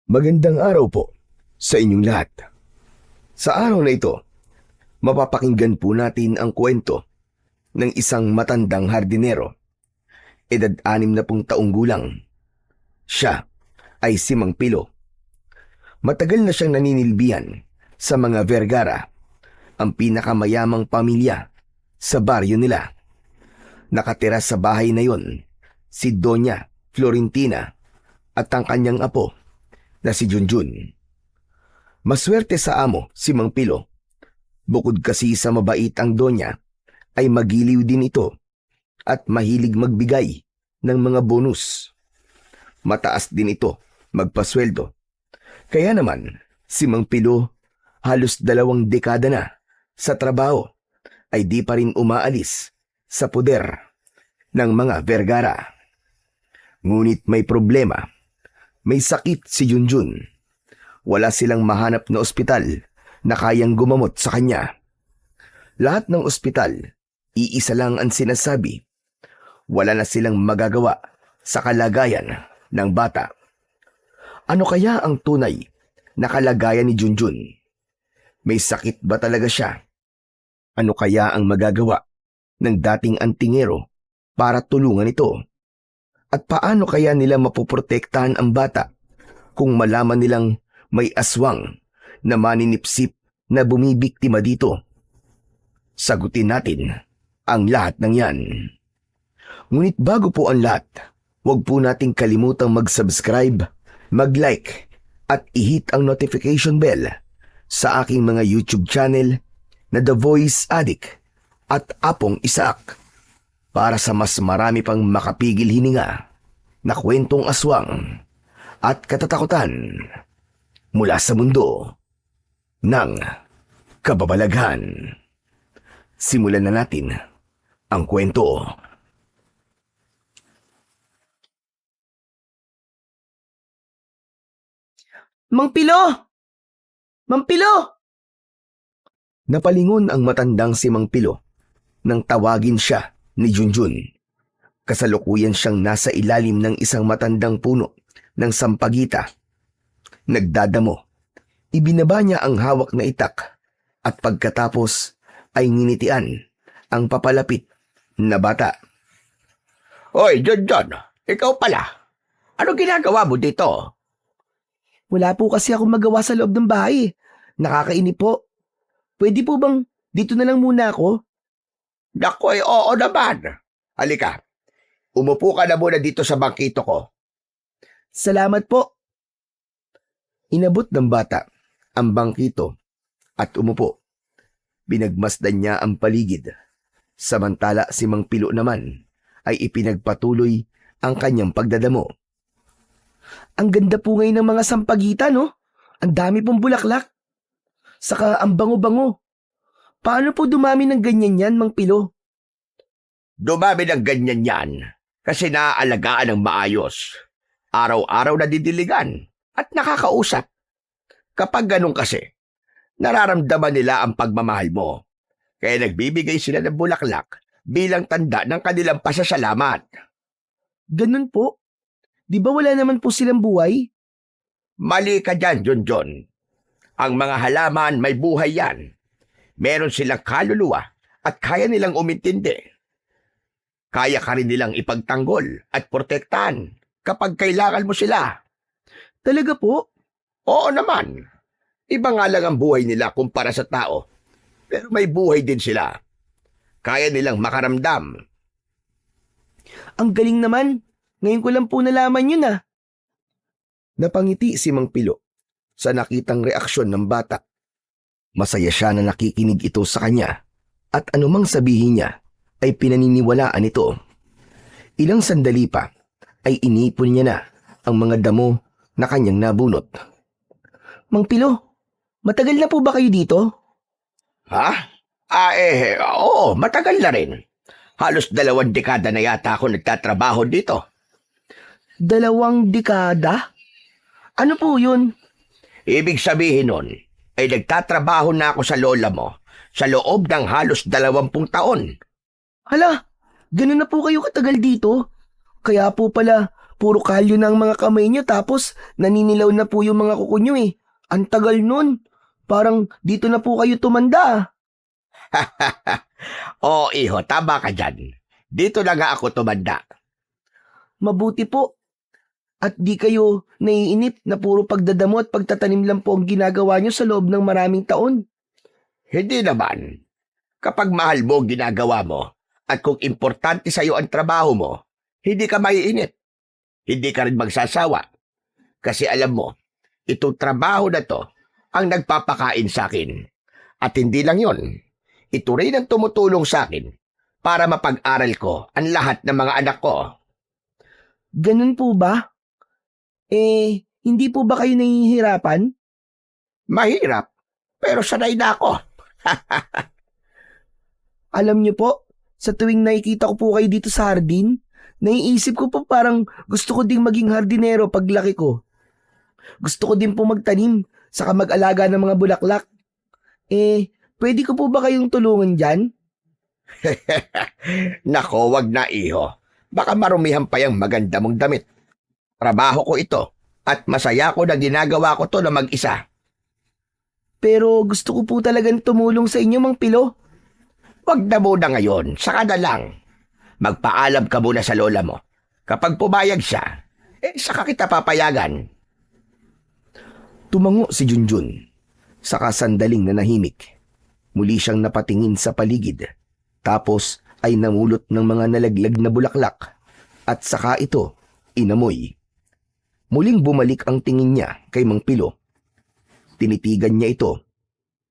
Magandang araw po sa inyong lahat. Sa araw na ito, mapapakinggan po natin ang kwento ng isang matandang hardinero, edad 60 taong gulang. Siya ay si Mang Pilo. Matagal na siyang naninilbihan sa mga Vergara, ang pinakamayamang pamilya sa baryo nila. Nakatira sa bahay na yon si Doña Florentina at ang kanyang apo na si Junjun. Maswerte sa amo si Mang Pilo. Bukod kasi sa mabait ang Donya, ay magiliw din ito at mahilig magbigay ng mga bonus. Mataas din ito magpasweldo. Kaya naman, si Mang Pilo halos 2 dekada na sa trabaho ay di pa rin umaalis sa poder ng mga Vergara. Ngunit may problema. May sakit si Junjun. Wala silang mahanap na ospital na kayang gumamot sa kanya. Lahat ng ospital, iisa lang ang sinasabi. Wala na silang magagawa sa kalagayan ng bata. Ano kaya ang tunay na kalagayan ni Junjun? May sakit ba talaga siya? Ano kaya ang magagawa ng dating antingero para tulungan ito? At paano kaya nila mapoprotektahan ang bata kung malaman nilang may aswang na maninipsip na bumibiktima dito? Sagutin natin ang lahat ng yan. Ngunit bago po ang lahat, huwag po nating kalimutang mag-subscribe, mag-like at i-hit ang notification bell sa aking mga YouTube channel na The Voice Addict at Apong Isaac, para sa mas marami pang makapigil hininga na kwentong aswang at katatakutan mula sa mundo ng kababalaghan. Simulan na natin ang kwento. Mang Pilo! Mang Pilo! Napalingon ang matandang si Mang Pilo nang tawagin siya ni Junjun. Kasalukuyan siyang nasa ilalim ng isang matandang puno ng sampagita. Nagdadamo. Ibinaba niya ang hawak na itak at pagkatapos ay nginitian ang papalapit na bata. Hoy, Junjun, ikaw pala. Ano ginagawa mo dito? Wala po kasi akong magawa sa loob ng bahay. Nakakainip po. Pwede po bang dito na lang muna ako? Nakoy, oo naman. Halika, umupo ka na muna dito sa bangkito ko. Salamat po. Inabot ng bata ang bangkito at umupo. Binagmasdan niya ang paligid. Samantala si Mang Pilo naman ay ipinagpatuloy ang kanyang pagdadamo. Ang ganda po ngayon ng mga sampagita, no? Ang dami pong bulaklak. Saka ang bango-bango. Paano po dumami ng ganyan yan, Mang Pilo? Dumami ng ganyan yan kasi naaalagaan ng maayos. Araw-araw na didiligan at nakakausap. Kapag ganun kasi, nararamdaman nila ang pagmamahal mo. Kaya nagbibigay sila ng bulaklak bilang tanda ng kanilang pasasalamat. Ganun po. Di ba wala naman po silang buhay? Mali ka dyan, Junjun. Ang mga halaman may buhay yan. Meron silang kaluluwa at kaya nilang umintindi. Kaya ka rin nilang ipagtanggol at protektahan kapag kailangan mo sila. Talaga po? Oo naman. Iba nga lang ang buhay nila kumpara sa tao. Pero may buhay din sila. Kaya nilang makaramdam. Ang galing naman. Ngayon ko lang po nalaman yun ah. Napangiti si Mang Pilo sa nakitang reaksyon ng bata. Masaya siya na nakikinig ito sa kanya at anumang sabihin niya ay pinaniniwalaan ito. Ilang sandali pa ay inipon niya na ang mga damo na kanyang nabunot. Mang Pilo, matagal na po ba kayo dito? Ha? Oo, matagal na rin. Halos 2 dekada na yata ako nagtatrabaho dito. 2 dekada? Ano po yun? Ibig sabihin nun, ay nagtatrabaho na ako sa lola mo sa loob ng halos 20 taon. Hala, ganun na po kayo katagal dito? Kaya po pala puro kalyo na ang mga kamay nyo tapos naninilaw na po yung mga kuko nyo eh. Ang tagal nun. Parang dito na po kayo tumanda. Oo, iho, tama ka dyan. Dito na nga ako tumanda. Mabuti po. At di kayo naiinip na puro pagdadamo at pagtatanim lang po ang ginagawa nyo sa loob ng maraming taon. Hindi naman. Kapag mahal mo ang ginagawa mo at kung importante sa'yo ang trabaho mo, hindi ka maiinip. Hindi ka rin magsasawa. Kasi alam mo, itong trabaho na to ang nagpapakain sa akin. At hindi lang yon, ito rin ang tumutulong sa akin para mapag-aral ko ang lahat ng mga anak ko. Ganun po ba? Hindi po ba kayo nahihirapan? Mahirap, pero sanay na ako. Alam niyo po, sa tuwing nakikita ko po kayo dito sa hardin, naiisip ko po parang gusto ko ding maging hardinero paglaki ko. Gusto ko din po magtanim, saka mag-alaga ng mga bulaklak. Pwede ko po ba kayong tulungan dyan? Nako, wag na iho. Baka marumihan pa yung maganda mong damit. Trabaho ko ito at masaya ko na ginagawa ko to na mag-isa. Pero gusto ko po talagang tumulong sa inyo, Mang Pilo. Wag na muna ngayon, saka na lang. Magpaalam ka muna sa lola mo. Kapag pumayag siya, saka kita papayagan. Tumango si Junjun. Saka sandaling nanahimik. Muli siyang napatingin sa paligid. Tapos ay namulot ng mga nalaglag na bulaklak. At saka ito, inamoy. Muling bumalik ang tingin niya kay Mang Pilo. Tinitigan niya ito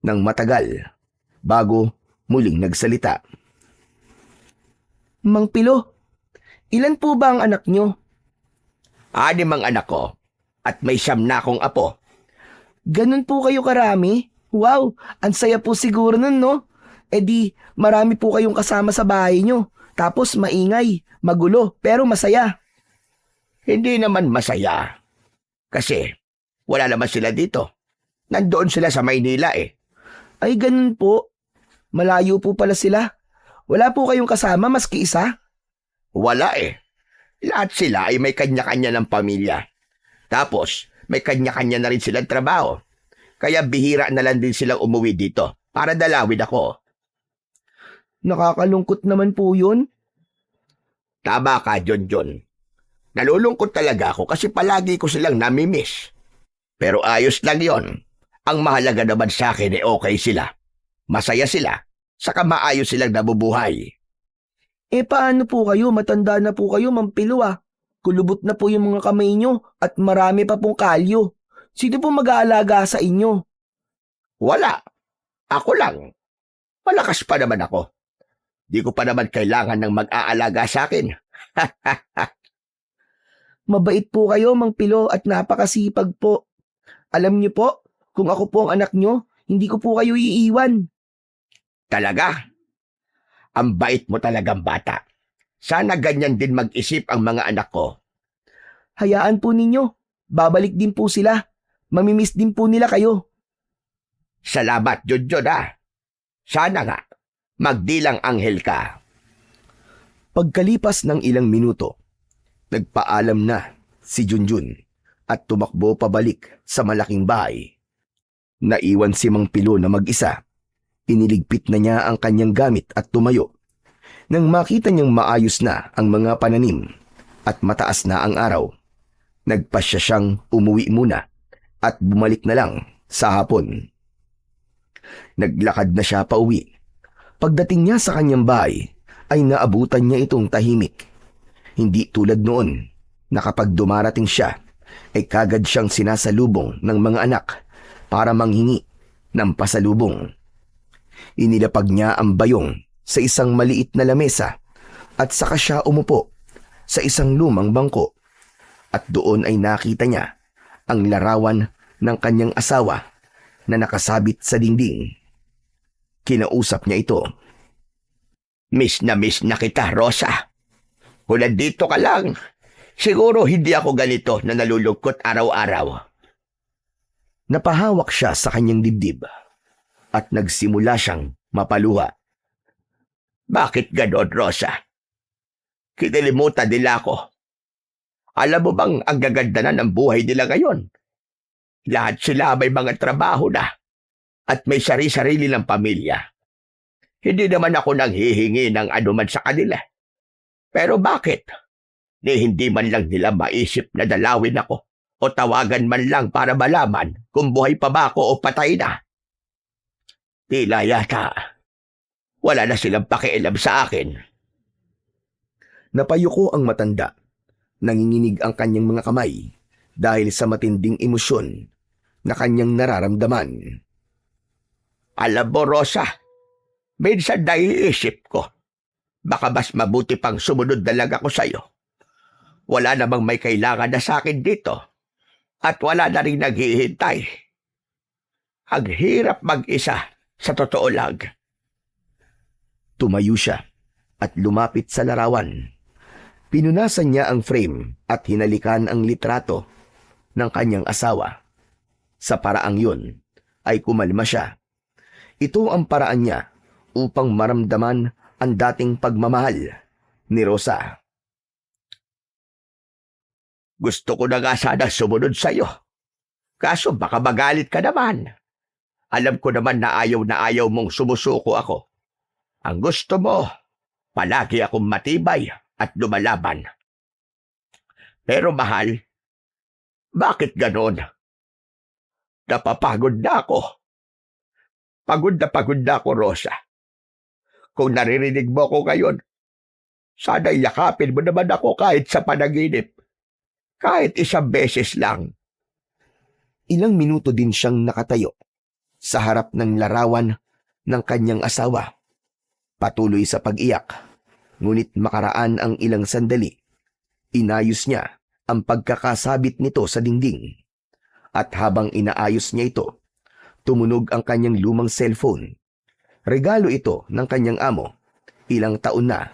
ng matagal bago muling nagsalita. Mang Pilo, ilan po ba ang anak nyo? 6 ang anak ko at may 9 na akong apo. Ganun po kayo karami? Wow, ang saya po siguro nun, no? Di, marami po kayong kasama sa bahay nyo. Tapos maingay, magulo, pero masaya. Hindi naman masaya. Kasi wala naman sila dito. Nandoon sila sa Maynila eh. Ay, ganun po. Malayo po pala sila. Wala po kayong kasama maski isa? Wala eh. Lahat sila ay may kanya-kanya ng pamilya. Tapos, may kanya-kanya na rin silang trabaho. Kaya bihira na lang din silang umuwi dito para dalawin ako. Nakakalungkot naman po yun. Tama ka, John. Nalulungkot talaga ako kasi palagi ko silang namimiss. Pero ayos lang yon. Ang mahalaga naman sa akin ay okay sila. Masaya sila, saka maayos silang nabubuhay. Paano po kayo? Matanda na po kayo, Mang Pilo ah. Kulubot na po yung mga kamay nyo at marami pa pong kalyo. Sino po mag-aalaga sa inyo? Wala. Ako lang. Malakas pa naman ako. Di ko pa naman kailangan ng mag-aalaga sa akin. Mabait po kayo, Mang Pilo, at napakasipag po. Alam niyo po, kung ako po ang anak nyo, hindi ko po kayo iiwan. Talaga? Ang bait mo talagang bata. Sana ganyan din mag-isip ang mga anak ko. Hayaan po ninyo. Babalik din po sila. Mamimiss din po nila kayo. Salamat, Junjun ah. Sana nga, magdilang anghel ka. Pagkalipas ng ilang minuto, nagpaalam na si Junjun at tumakbo pabalik sa malaking bahay. Naiwan si Mang Pilo na mag-isa. Iniligpit na niya ang kanyang gamit at tumayo. Nang makita niyang maayos na ang mga pananim at mataas na ang araw, nagpasya siyang umuwi muna at bumalik na lang sa hapon. Naglakad na siya pauwi. Pagdating niya sa kanyang bahay, ay naabutan niya itong tahimik. Hindi tulad noon na kapag dumarating siya, ay kagad siyang sinasalubong ng mga anak para manghingi ng pasalubong. Inilapag niya ang bayong sa isang maliit na lamesa at saka siya umupo sa isang lumang bangko. At doon ay nakita niya ang larawan ng kanyang asawa na nakasabit sa dingding. Kinausap niya ito. Miss na kita, Rosa. Kung nandito ka lang, siguro hindi ako ganito na nalulungkot araw-araw. Napahawak siya sa kanyang dibdib at nagsimula siyang mapaluha. Bakit ganon, Rosa? Kinalimutan nila ako. Alam mo bang ang gaganda na ng buhay nila ngayon? Lahat sila may mga trabaho na at may sari-sarili ng pamilya. Hindi naman ako nanghihingi ng anuman sa kanila. Pero bakit? Hindi man lang nila maisip na dalawin ako o tawagan man lang para malaman kung buhay pa ba ako o patay na. Tila yata wala na silang pakialam sa akin. Napayuko ang matanda. Nanginginig ang kanyang mga kamay dahil sa matinding emosyon na kanyang nararamdaman. Alam mo, Rosa, minsan naiisip ko, baka mas mabuti pang sumunod na lang ako sa'yo. Wala namang may kailangan na sa akin dito at wala na rin naghihintay. Ang hirap mag-isa, sa totoo lang. Tumayo siya at lumapit sa larawan. Pinunasan niya ang frame at hinalikan ang litrato ng kanyang asawa. Sa paraang yun ay kumalma siya. Ito ang paraan niya upang maramdaman ang dating pagmamahal ni Rosa. Gusto ko na nga sana sumunod sa'yo. Kaso baka magalit ka naman. Alam ko naman na ayaw mong sumusuko ako. Ang gusto mo, palagi akong matibay at lumalaban. Pero mahal, bakit ganon? Napapagod na ako. Pagod na ako, Rosa. Kung naririnig mo ako ngayon, sana yakapin mo naman ako kahit sa panaginip. Kahit isang beses lang. Ilang minuto din siyang nakatayo sa harap ng larawan ng kanyang asawa. Patuloy sa pag-iyak, ngunit makaraan ang ilang sandali. Inayos niya ang pagkakasabit nito sa dingding. At habang inaayos niya ito, tumunog ang kanyang lumang cellphone. Regalo ito ng kanyang amo. Ilang taon na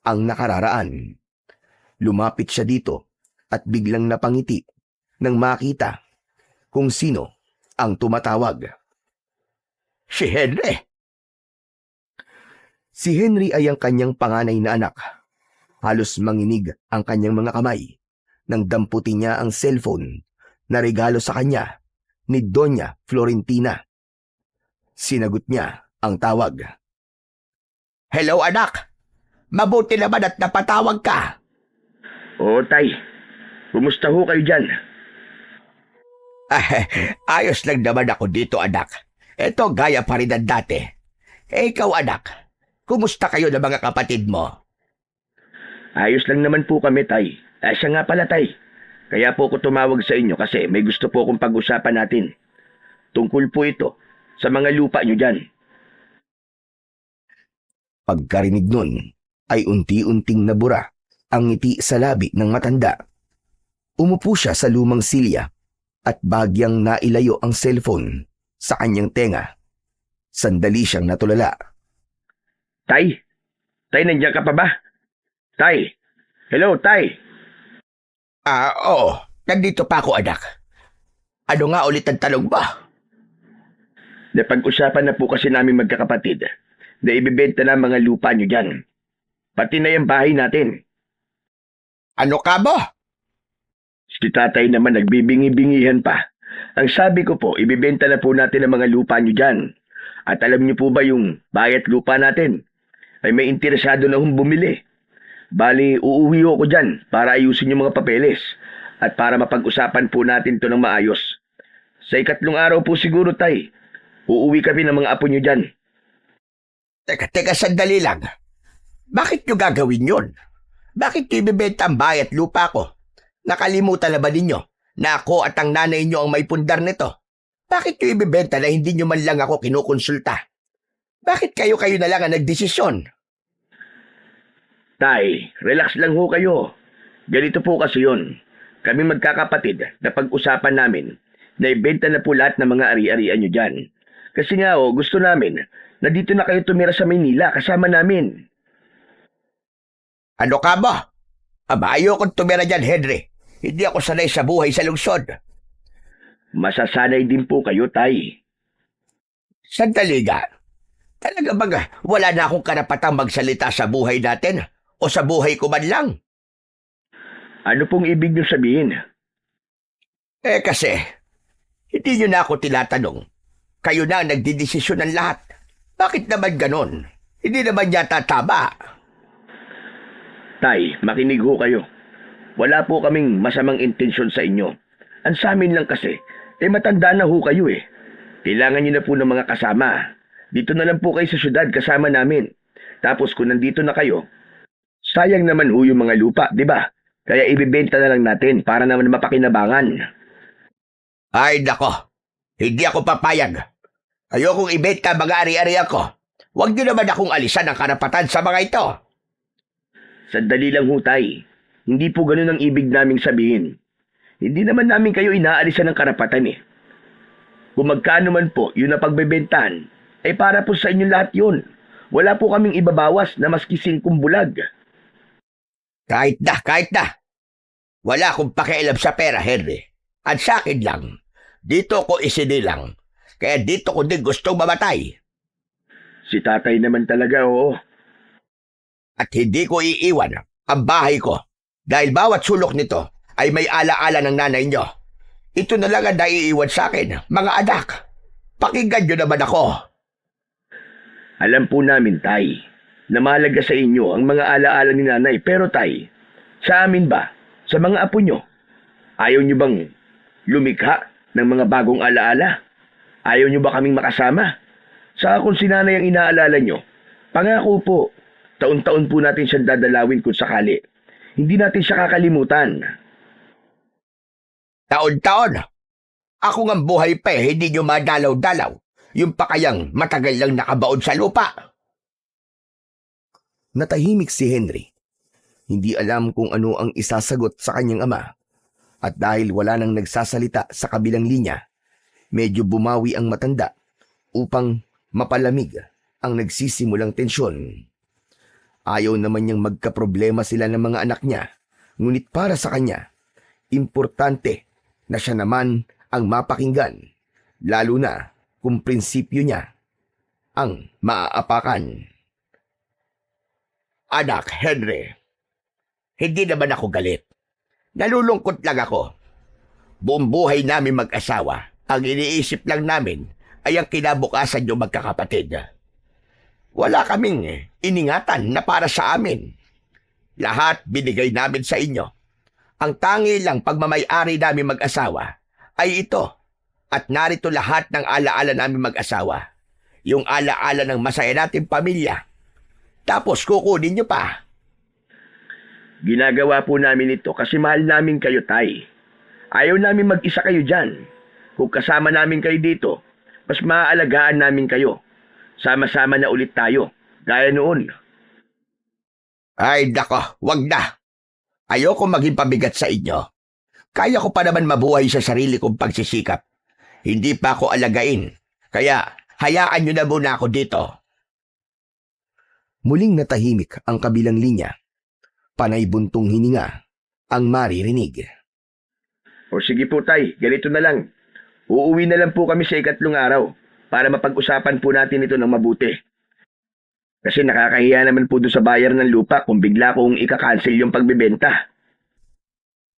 ang nakararaan. Lumapit siya dito at biglang napangiti nang makita kung sino ang tumatawag. Si Henry. Si Henry ay ang kanyang panganay na anak. Halos manginig ang kanyang mga kamay nang damputin niya ang cellphone na regalo sa kanya ni Doña Florentina. Sinagot niya ang tawag. Hello, anak. Mabuti naman at napatawag ka. Oo, Tay. Kumusta ho kayo dyan? Ayos lang naman ako dito, anak. Ito, gaya pa rin ang dati. Ikaw, anak, kumusta kayo ng mga kapatid mo? Ayos lang naman po kami, Tay. Siya nga pala, Tay. Kaya po ako tumawag sa inyo kasi may gusto po akong pag-usapan natin. Tungkol po ito sa mga lupa nyo dyan. Pagkarinig nun ay unti-unting nabura ang ngiti sa labi ng matanda. Umupo siya sa lumang silya at bagyang nailayo ang cellphone sa kanyang tenga. Sandali siyang natulala. Tay? Tay, nandiyan ka pa ba? Tay? Hello, Tay? Oo. Nandito pa ako, anak. Ano nga ulit ang tanong ba? Napag-usapan na po kasi namin magkakapatid na ibibenta na mga lupa nyo dyan. Pati na yung bahay natin. Ano ka ba? Si tatay naman nagbibingi-bingihan pa. Ang sabi ko po, ibibenta na po natin ang mga lupa nyo dyan. At alam niyo po ba yung bayat lupa natin? Ay may interesado na hong bumili. Bali, uuwi ako dyan para ayusin yung mga papeles. At para mapag-usapan po natin to ng maayos. Sa 3 araw po siguro, tay. Uuwi kami ng mga apo nyo dyan. Teka, sandali lang. Bakit nyo gagawin yun? Bakit nyo ibibenta ang bayat lupa ko? Nakalimutan na ba ninyo na ako at ang nanay nyo ang may pundar nito? Bakit nyo ibibenta na hindi nyo man lang ako kinukonsulta? Bakit kayo na lang ang nagdesisyon? Tay, relax lang ho kayo. Ganito po kasi yun. Kami magkakapatid na pag-usapan namin na ibenta na po lahat ng mga ari-arian nyo dyan. Kasi nga gusto namin na dito na kayo tumira sa Maynila kasama namin. Ano ka ba? Aba, ayokong tumira dyan, Henry. Hindi ako sanay sa buhay sa lungsod. Masasanay din po kayo, tay. Sandali nga. Talaga bang wala na akong karapatang magsalita sa buhay natin? O sa buhay ko man lang? Ano pong ibig niyo sabihin? Kasi, hindi niyo na ako tinatanong. Kayo na ang nagdidesisyon ng lahat. Bakit naman ganon? Hindi naman yata tama. Tay, makinig ho kayo. Wala po kaming masamang intensyon sa inyo. Ang sa amin lang kasi, matanda na ho kayo eh. Kailangan niyo na po ng mga kasama. Dito na lang po kayo sa syudad kasama namin. Tapos kung nandito na kayo, sayang naman ho yung mga lupa, di ba? Kaya ibibenta na lang natin para naman mapakinabangan. Ay nako, hindi ako papayag. Ayokong ibenta mga ari-ari ako. Huwag niyo naman akong alisan ng karapatan sa mga ito. Sandali lang ho, Tay. Hindi po ganun ang ibig naming sabihin. Hindi naman namin kayo inaalisan ng karapatan eh. Kung magkano man po yun na pagbebentahan, para po sa inyo lahat yun. Wala po kaming ibabawas na maski 5 bulag. Kahit na. Wala akong pakialam sa pera, Henry. At sa akin lang, dito ko isinilang. Kaya dito ko din gustong mamatay. Si tatay naman talaga, oo. At hindi ko iiwan ang bahay ko dahil bawat sulok nito ay may alaala ng nanay nyo. Ito na lang ang naiiwan sa akin, mga anak. Pakinggan nyo naman ako. Alam po namin, Tay, na mahalaga sa inyo ang mga alaala ni nanay. Pero, Tay, sa amin ba, sa mga apo nyo, ayaw nyo bang lumikha ng mga bagong alaala? Ayaw nyo ba kaming makasama? Saka kung si nanay ang inaalala nyo, pangako po, taon-taon po natin siyang dadalawin kung sakali. Hindi natin siya kakalimutan. Taon-taon? Ako nga'ng buhay pa hindi nyo madalaw-dalaw. Yung pa kayang matagal lang nakabaon sa lupa. Natahimik si Henry. Hindi alam kung ano ang isasagot sa kanyang ama. At dahil wala nang nagsasalita sa kabilang linya, medyo bumawi ang matanda upang mapalamig ang nagsisimulang tensyon. Ayaw naman niyang magkaproblema sila ng mga anak niya, ngunit para sa kanya, importante na siya naman ang mapakinggan, lalo na kung prinsipyo niya ang maaapakan. Anak, Henry, hindi naman ako galit. Nalulungkot lang ako. Buong buhay namin mag-asawa, ang iniisip lang namin ay ang kinabukasan yung magkakapatid. Wala kaming iningatan na para sa amin. Lahat binigay namin sa inyo. Ang tangi lang pagmamay-ari namin mag-asawa ay ito. At narito lahat ng alaala namin mag-asawa. Yung alaala ng masaya nating pamilya. Tapos kukunin nyo pa. Ginagawa po namin ito kasi mahal namin kayo, Tay. Ayaw namin mag-isa kayo dyan. Kung kasama namin kayo dito, mas maaalagaan namin kayo. Sama-sama na ulit tayo, gaya noon. Ay, nako, wag na. Ayoko maging pabigat sa inyo. Kaya ko pa naman mabuhay sa sarili kong pagsisikap. Hindi pa ako alagain. Kaya, hayaan nyo na muna ako dito. Muling natahimik ang kabilang linya. Panay buntong hininga ang maririnig. O sige po, Tay, ganito na lang. Uuwi na lang po kami sa 3 araw para mapag-usapan po natin ito ng mabuti. Kasi nakakahiya naman po doon sa buyer ng lupa kung bigla kong ika-cancel yung pagbebenta.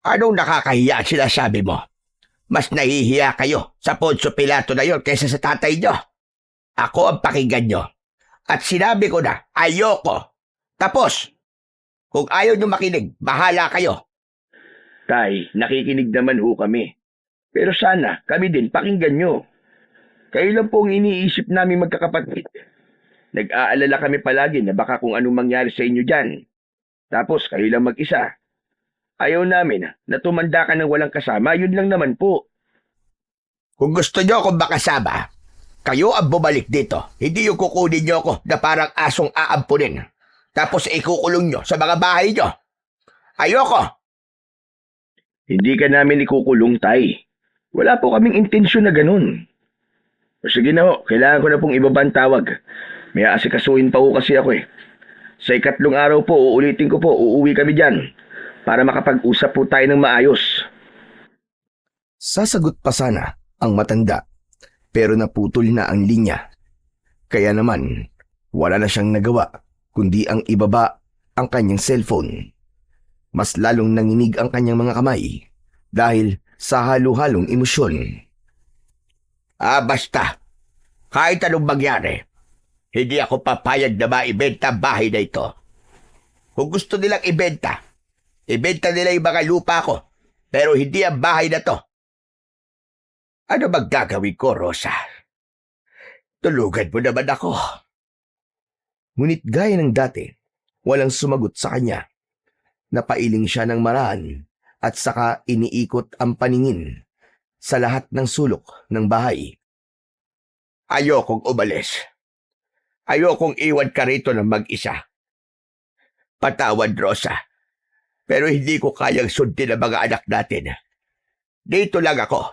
Anong nakakahiya ang sinasabi mo? Mas nahihiya kayo sa Poncio Pilato na yon kaysa sa tatay nyo. Ako ang pakinggan nyo. At sinabi ko na, ayoko. Tapos, kung ayaw nyo makinig, bahala kayo. Tay, nakikinig naman ho kami. Pero sana, kami din pakinggan nyo. Kayo lang po ang iniisip namin magkakapatid. Nag-aalala kami palagi na baka kung anong mangyari sa inyo dyan. Tapos, kayo lang mag-isa. Ayaw namin na tumanda ka ng walang kasama, yun lang naman po. Kung gusto nyo akong makasama, kayo ang bumalik dito. Hindi yung kukunin nyo ako na parang asong aampunin. Tapos ikukulong nyo sa mga bahay nyo. Ayoko. Hindi ka namin ikukulong, Tay. Wala po kaming intensyon na ganun. O sige na ho, kailangan ko na pong ibaba ang tawag. May aasikasuhin pa ho kasi ako eh. Sa 3 araw po, uulitin ko po, uuwi kami dyan. Para makapag-usap po tayo ng maayos. Sasagot pa sana ang matanda, pero naputol na ang linya. Kaya naman, wala na siyang nagawa, kundi ang ibaba ang kanyang cellphone. Mas lalong nanginig ang kanyang mga kamay dahil sa halo-halong emosyon. Basta. Kahit anong mangyari, hindi ako papayag na maibenta ang bahay na ito. Kung gusto nilang ibenta nila yung mga lupa ko, pero hindi ang bahay na to. Ano bang gagawin ko, Rosa? Tulugan mo naman ako. Ngunit gaya ng dati, walang sumagot sa kanya. Napailing siya ng maraan at saka iniikot ang paningin sa lahat ng sulok ng bahay. Ayokong umalis. Ayokong iwan ka rito ng mag-isa. Patawad, Rosa. Pero hindi ko kayang sundin ang mga anak natin. Dito lang ako.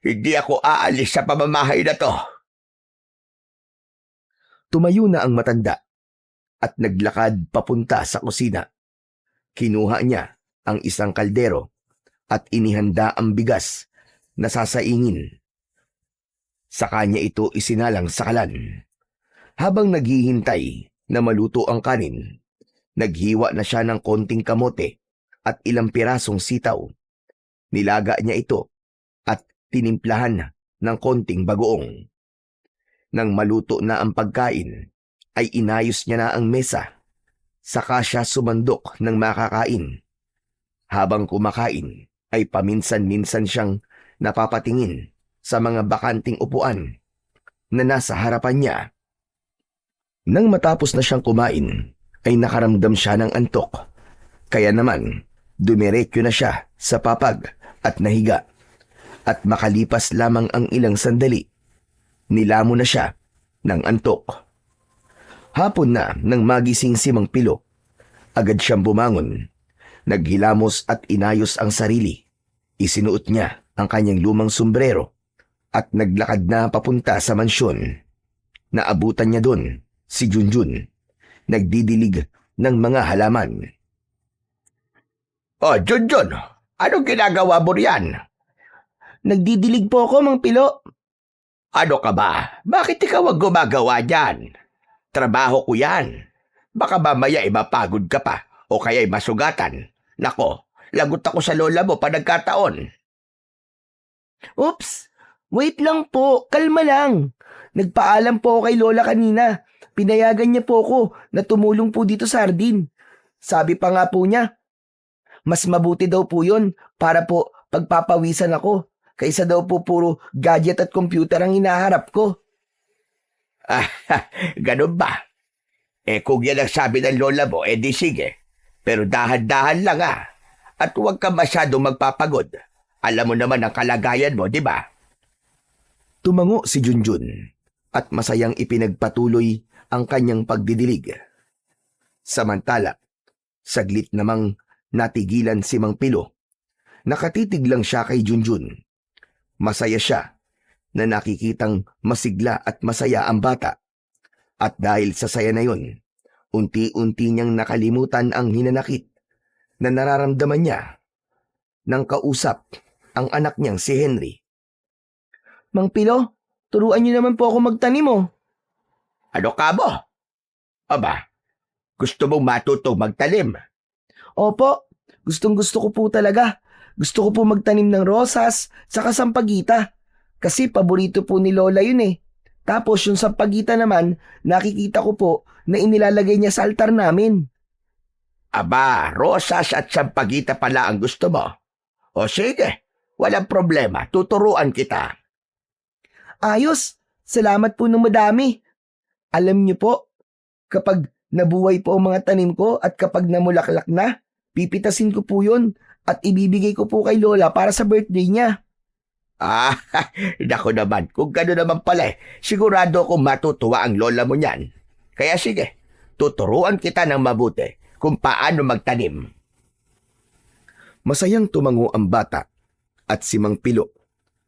Hindi ako aalis sa pamamahay na to. Tumayo na ang matanda at naglakad papunta sa kusina. Kinuha niya ang isang kaldero at inihanda ang bigas na sasaingin. Sa kanya ito isinalang sa kalan. Habang naghihintay na maluto ang kanin, naghiwa na siya ng konting kamote at ilang pirasong sitaw. Nilaga niya ito at tinimplahan ng konting bagoong. Nang maluto na ang pagkain, ay inayos niya na ang mesa. Saka siya sumandok ng makakain. Habang kumakain, ay paminsan-minsan siyang napapatingin sa mga bakanting upuan na nasa harapan niya. Nang matapos na siyang kumain, ay nakaramdam siya ng antok. Kaya naman, dumiretso na siya sa papag at nahiga. At makalipas lamang ang ilang sandali, nilamo na siya ng antok. Hapon na nang magising si Mang Pilo, agad siyang bumangon. Naghilamos at inayos ang sarili. Isinuot niya ang kanyang lumang sombrero at naglakad na papunta sa mansyon. Naabutan niya doon si Junjun, nagdidilig ng mga halaman. Oh, Junjun, anong ginagawa mo riyan? Nagdidilig po ako, Mang Pilo. Ano ka ba? Bakit ikaw ang gumagawa dyan? Trabaho ko yan. Baka mamaya mapagod ka pa o kaya'y masugatan. Nako, lagot ako sa lola mo pa nagkataon. Oops! Wait lang po, kalma lang. Nagpaalam po ako kay Lola kanina. Pinayagan niya po ako na tumulong po dito sa hardin. Sabi pa nga po niya, mas mabuti daw po yun para po pagpapawisan ako. Kaysa daw po puro gadget at computer ang hinaharap ko. Ganun ba? Kung yan ang sabi ng lola mo, di sige. Pero dahan-dahan lang At huwag ka masyadong magpapagod. Alam mo naman ang kalagayan mo, di ba? Tumango si Junjun at masayang ipinagpatuloy ang kanyang pagdidilig. Samantala, saglit namang natigilan si Mang Pilo. Nakatitig lang siya kay Junjun. Masaya siya na nakikitang masigla at masaya ang bata. At dahil sa saya na yon, unti-unti niyang nakalimutan ang hinanakit na nararamdaman niya nang kausap ang anak niyang si Henry. Mang Pilo, turuan niyo naman po ako magtanim oh. Ano ka mo? Aba, gusto mong matutong magtanim? Opo, gustong-gusto ko po talaga. Gusto ko po magtanim ng rosas sa sampagita. Kasi paborito po ni Lola yun eh. Tapos yung sampagita naman, nakikita ko po na inilalagay niya sa altar namin. Aba, rosas at sampagita pala ang gusto mo. O sige, walang problema, tuturuan kita. Ayos, salamat po ng madami. Alam niyo po, kapag nabuhay po ang mga tanim ko at kapag namulaklak na, pipitasin ko po yun at ibibigay ko po kay Lola para sa birthday niya. Naku naman, kung gano'n naman pala sigurado akong matutuwa ang lola mo niyan. Kaya sige, tuturuan kita ng mabuti kung paano magtanim. Masayang tumango ang bata at si Mang Pilo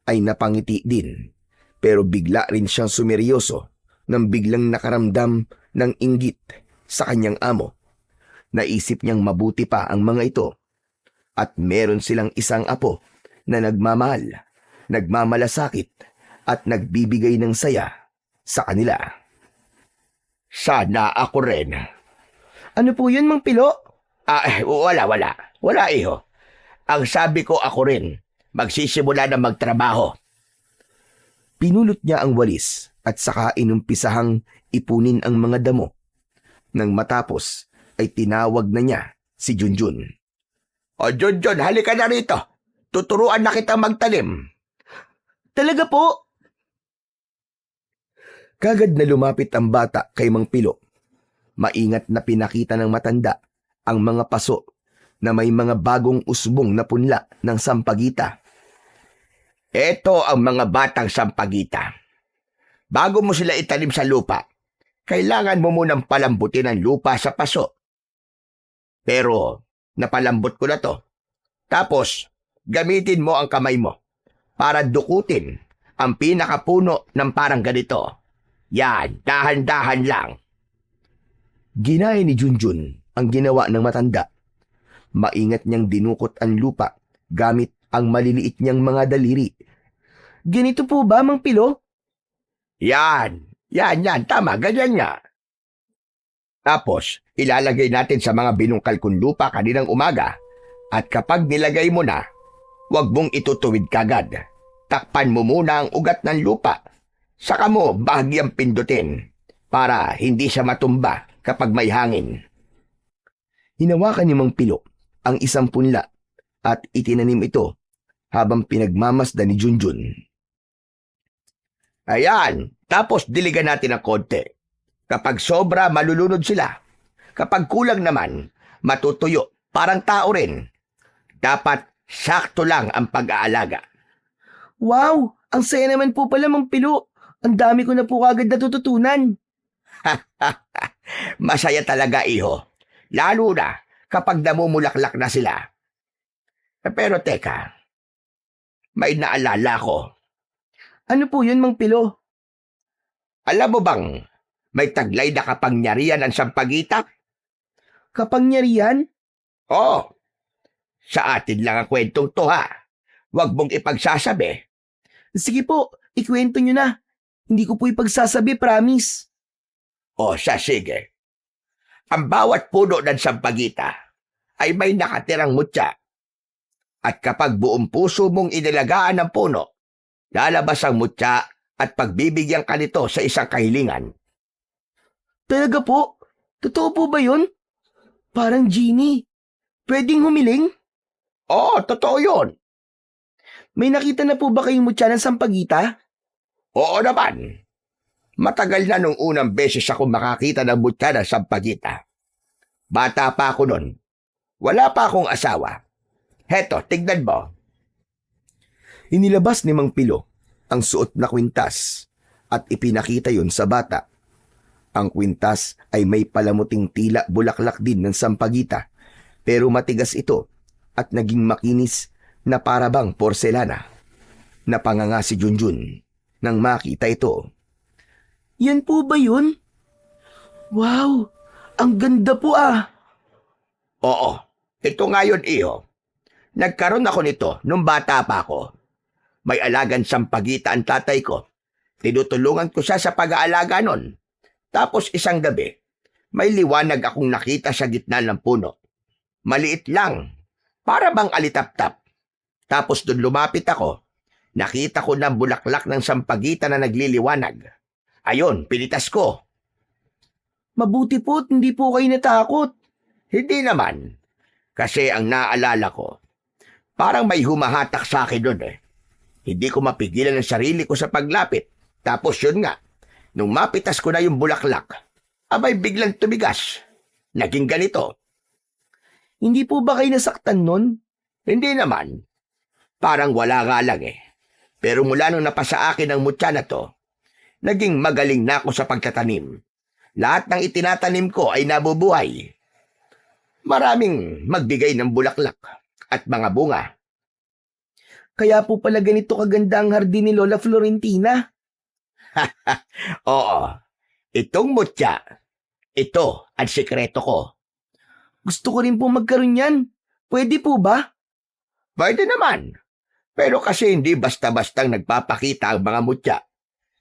ay napangiti din. Pero bigla rin siyang sumeryoso nang biglang nakaramdam ng inggit sa kanyang amo. Naisip niyang mabuti pa ang mga ito at meron silang isang apo na nagmamahal, nagmamalasakit at nagbibigay ng saya sa kanila. Sana ako rin. Ano po yun, Mang Pilo? Wala. Wala, iho. Ang sabi ko ako rin, magsisimula na magtrabaho. Pinulot niya ang walis at saka inumpisahang ipunin ang mga damo. Nang matapos ay tinawag na niya si Junjun. O Junjun, halika na rito. Tuturuan na kita magtanim. Talaga po? Kagad na lumapit ang bata kay Mang Pilo. Maingat na pinakita ng matanda ang mga paso na may mga bagong usbong na punla ng sampagita. Ito ang mga batang sampagita. Bago mo sila itanim sa lupa, kailangan mo munang palambutin ang lupa sa paso. Pero napalambot ko na to. Tapos, gamitin mo ang kamay mo para dukutin ang pinakapuno ng parang ganito. Yan, dahan-dahan lang. Ginaya ni Junjun ang ginawa ng matanda. Maingat niyang dinukot ang lupa gamit ang maliliit niyang mga daliri. Ganito po ba, Mang Pilo? Yan, tama, ganyan nga. Tapos, ilalagay natin sa mga binungkal kong lupa kaninang umaga. At kapag nilagay mo na, huwag mong itutuwid kagad. Takpan mo muna ang ugat ng lupa. Saka mo bahagyang pindutin para hindi siya matumba kapag may hangin. Hinawakan ni Mang Pilo ang isang punla at itinanim ito habang pinagmamasdan ni Junjun. Ayan, tapos diligan natin ng konti. Kapag sobra, malulunod sila. Kapag kulang naman, matutuyo, parang tao rin. Dapat sakto lang ang pag-aalaga. Wow! Ang saya naman po pala, Mang Pilo. Ang dami ko na po agad natututunan. Masaya talaga, iho. Lalo na kapag namumulaklak na sila. Pero teka, may naalala ko. Ano po yun, Mang Pilo? Alam mo bang may taglay na kapangyarihan ang sampagita? Kapangyarihan? Oo. Sa atin lang ang kwentong to, ha. Huwag mong ipagsasabi. Sige po, ikwento nyo na. Hindi ko po ipagsasabi, promise. O sige. Ang bawat puno ng sampagita ay may nakatirang mutya. At kapag buong puso mong inilagaan ng puno, lalabas ang mutya at pagbibigyan ka nito sa isang kahilingan. Talaga po? Totoo po ba yun? Parang genie. Pwedeng humiling? Oo, totoo yun. May nakita na po ba kayong mutya ng sampagita? Oo naman. Matagal na nung unang beses ako makakita ng mutya ng sampagita. Bata pa ako nun. Wala pa akong asawa. Heto, tignan mo. Inilabas ni Mang Pilo ang suot na kwintas at ipinakita yon sa bata. Ang kwintas ay may palamuting tila bulaklak din ng sampagita, pero matigas ito at naging makinis na parabang porselana. Napanganga si Junjun nang makita ito. Yan po ba yun? Wow! Ang ganda po ah! Oo, ito nga yun, iho. Nagkaroon ako nito nung bata pa ako. May alagang sampagita ang tatay ko. Tinutulungan ko siya sa pag-aalaga nun. Tapos isang gabi, may liwanag akong nakita sa gitna ng puno. Maliit lang, para bang alitap-tap. Tapos doon lumapit ako. Nakita ko ng bulaklak ng sampagita na nagliliwanag. Ayon, pinitas ko. Mabuti po at hindi po kayo natakot. Hindi naman. Kasi ang naalala ko, parang may humahatak sa akin doon eh. Hindi ko mapigilan ang sarili ko sa paglapit. Tapos yun nga, nung mapitas ko na yung bulaklak, abay biglang tumigas. Naging ganito. Hindi po ba kayo nasaktan nun? Hindi naman. Parang wala nga lang eh. Pero mula nung napasa akin ang mutya na to, naging magaling na ako sa pagtatanim. Lahat ng itinatanim ko ay nabubuhay. Maraming magbigay ng bulaklak at mga bunga. Kaya po pala ganito kaganda ang hardin ni Lola Florentina. Oo, itong mutya, ito ang sikreto ko. Gusto ko rin po magkaroon yan. Pwede po ba? Pwede naman. Pero kasi hindi basta-bastang nagpapakita ang mga mutya.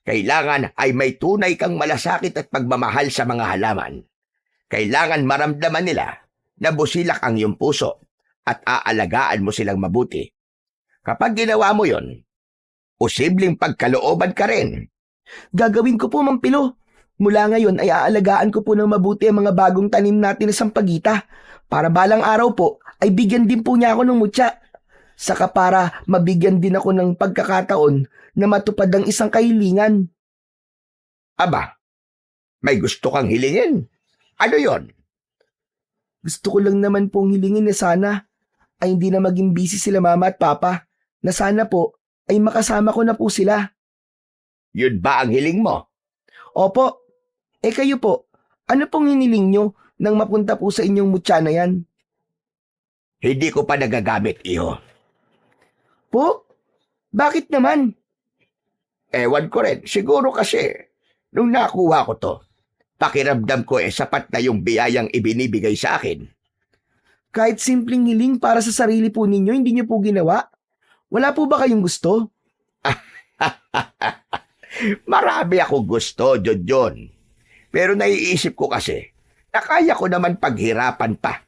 Kailangan ay may tunay kang malasakit at pagmamahal sa mga halaman. Kailangan maramdaman nila na busilak ang iyong puso at aalagaan mo silang mabuti. Kapag ginawa mo yon, posibleng pagkalooban ka rin. Gagawin ko po, Mang Pilo. Mula ngayon ay aalagaan ko po ng mabuti ang mga bagong tanim natin na sampagita. Para balang araw po ay bigyan din po niya ako ng mutya. Saka para mabigyan din ako ng pagkakataon na matupad ang isang kahilingan. Aba, may gusto kang hilingin. Ano yon? Gusto ko lang naman pong hilingin na sana ay hindi na maging busy sila mama at papa. Na sana po ay makasama ko na po sila. Yun ba ang hiling mo? Opo, kayo po, ano pong hiniling nyo nang mapunta po sa inyong mutya na yan? Hindi ko pa nagagamit, iho. Po? Bakit naman? Ewan ko rin. Siguro kasi, nung nakuha ko to, pakiramdam ko sapat na yung biyayang ibinibigay sa akin. Kahit simpleng hiling para sa sarili po ninyo, hindi nyo po ginawa? Wala po ba kayong gusto? Marami ako gusto, John. Pero naiisip ko kasi, na kaya ko naman paghirapan pa.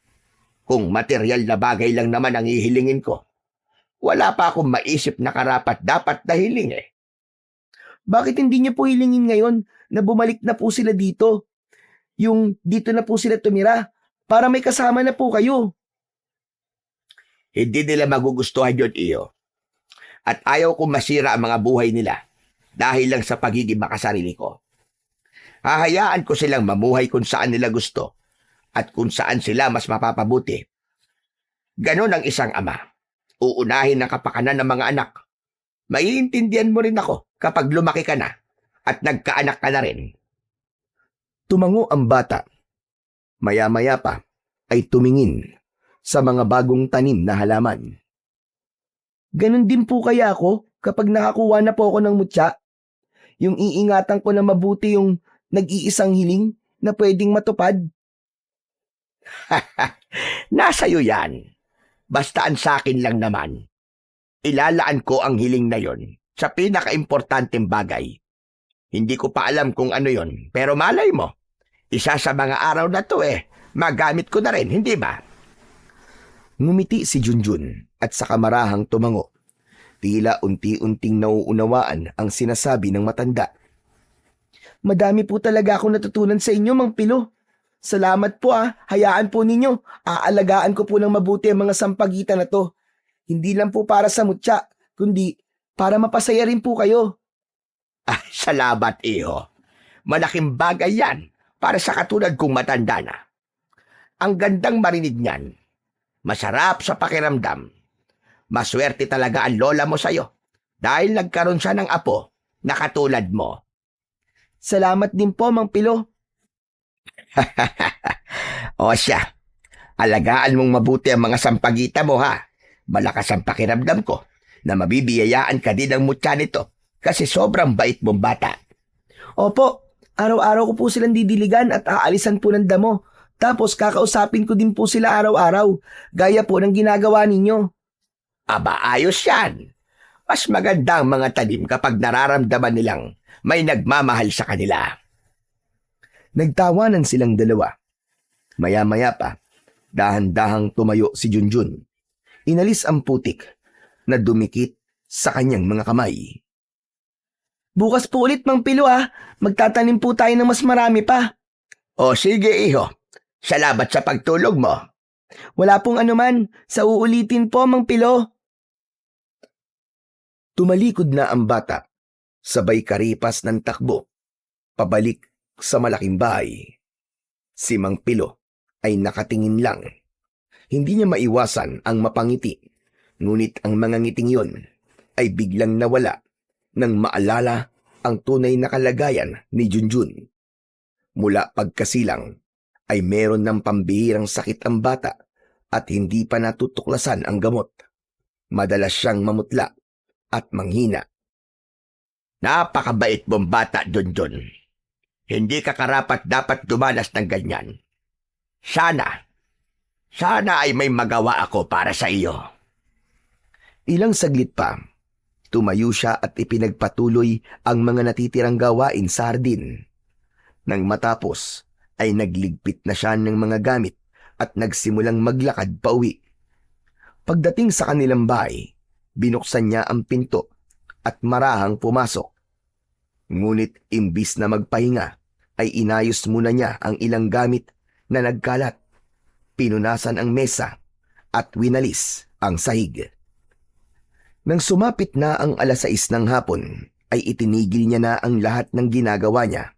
Kung material na bagay lang naman ang ihilingin ko, wala pa akong maisip na karapat-dapat na hiling eh. Bakit hindi nyo po hilingin ngayon na bumalik na po sila dito? Yung dito na po sila tumira, para may kasama na po kayo. Hindi nila magugustuhan yun, iyo. At ayaw kong masira ang mga buhay nila dahil lang sa pagiging makasarili ko. Hahayaan ko silang mamuhay kung saan nila gusto at kung saan sila mas mapapabuti. Ganon ang isang ama. Uunahin ang kapakanan ng mga anak. Maiintindihan mo rin ako kapag lumaki ka na at nagkaanak ka na rin. Tumango ang bata. Maya-maya pa ay tumingin sa mga bagong tanim na halaman. Ganon din po kaya ako kapag nakakuha na po ako ng mutya. Yung iingatan ko na mabuti yung nag-iisang hiling na pwedeng matupad. Nasa'yo yan. Basta ang sakin lang naman. Ilalaan ko ang hiling na yon sa pinaka-importanteng bagay. Hindi ko pa alam kung ano yon, pero malay mo. Isa sa mga araw na to magamit ko na rin, hindi ba? Ngumiti si Junjun at sa kamarahang tumango. Tila unti-unting nauunawaan ang sinasabi ng matanda. Madami po talaga akong natutunan sa inyo, Mang Pilo. Salamat po hayaan po ninyo. Aalagaan ko po ng mabuti ang mga sampagita na to. Hindi lang po para sa mutya, kundi para mapasaya rin po kayo. Salamat, iho. Malaking bagay yan para sa katulad kong matanda na. Ang gandang marinig niyan. Masarap sa pakiramdam. Maswerte talaga ang lola mo sa'yo dahil nagkaroon siya ng apo na katulad mo. Salamat din po, Mang Pilo. O siya, alagaan mong mabuti ang mga sampagita mo ha. Malakas ang pakiramdam ko na mabibiyayaan ka din ng mutya nito kasi sobrang bait mong bata. Opo, araw-araw ko po silang didiligan at aalisan po ng damo. Tapos kakausapin ko din po sila araw-araw, gaya po ng ginagawa ninyo. Aba, ayos yan. Mas maganda ang mga tanim kapag nararamdaman nilang may nagmamahal sa kanila. Nagtawanan silang dalawa. Maya-maya pa, dahan-dahang tumayo si Junjun. Inalis ang putik na dumikit sa kanyang mga kamay. Bukas po ulit, Mang Pilo Magtatanim po tayo ng mas marami pa. O sige, iho. Salamat sa pagtulog mo. Wala pong anuman. Sa uulitin po, Mang Pilo. Tumalikod na ang bata, sabay karipas ng takbo, pabalik sa malaking bahay. Si Mang Pilo ay nakatingin lang. Hindi niya maiwasan ang mapangiti, ngunit ang mga ngiting yon ay biglang nawala nang maalala ang tunay na kalagayan ni Junjun. Mula pagkasilang ay meron ng pambihirang sakit ang bata at hindi pa natutuklasan ang gamot. Madalas siyang mamutla at manghina. Napakabait mong bata, Junjun. Hindi ka karapat dapat dumanas ng ganyan. Sana ay may magawa ako para sa iyo. Ilang saglit pa, tumayo siya at ipinagpatuloy ang mga natitirang gawain sa hardin. Nang matapos, ay nagligpit na siya ng mga gamit at nagsimulang maglakad pauwi. Pagdating sa kanilang bahay, binuksan niya ang pinto at marahang pumasok. Ngunit imbis na magpahinga, ay inayos muna niya ang ilang gamit na nagkalat. Pinunasan ang mesa at winalis ang sahig. Nang sumapit na ang 6:00 ng hapon, ay itinigil niya na ang lahat ng ginagawa niya.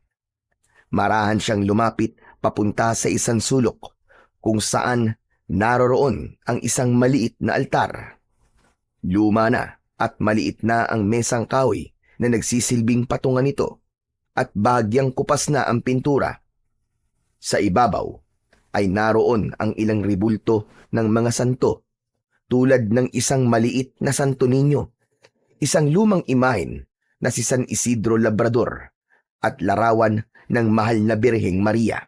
Marahan siyang lumapit papunta sa isang sulok kung saan naroroon ang isang maliit na altar. Luma na at maliit na ang mesang kahoy na nagsisilbing patungan nito at bahagyang kupas na ang pintura. Sa ibabaw ay naroon ang ilang ribulto ng mga santo tulad ng isang maliit na Santo Niño, isang lumang imahen na si San Isidro Labrador at larawan ng mahal na Birheng Maria.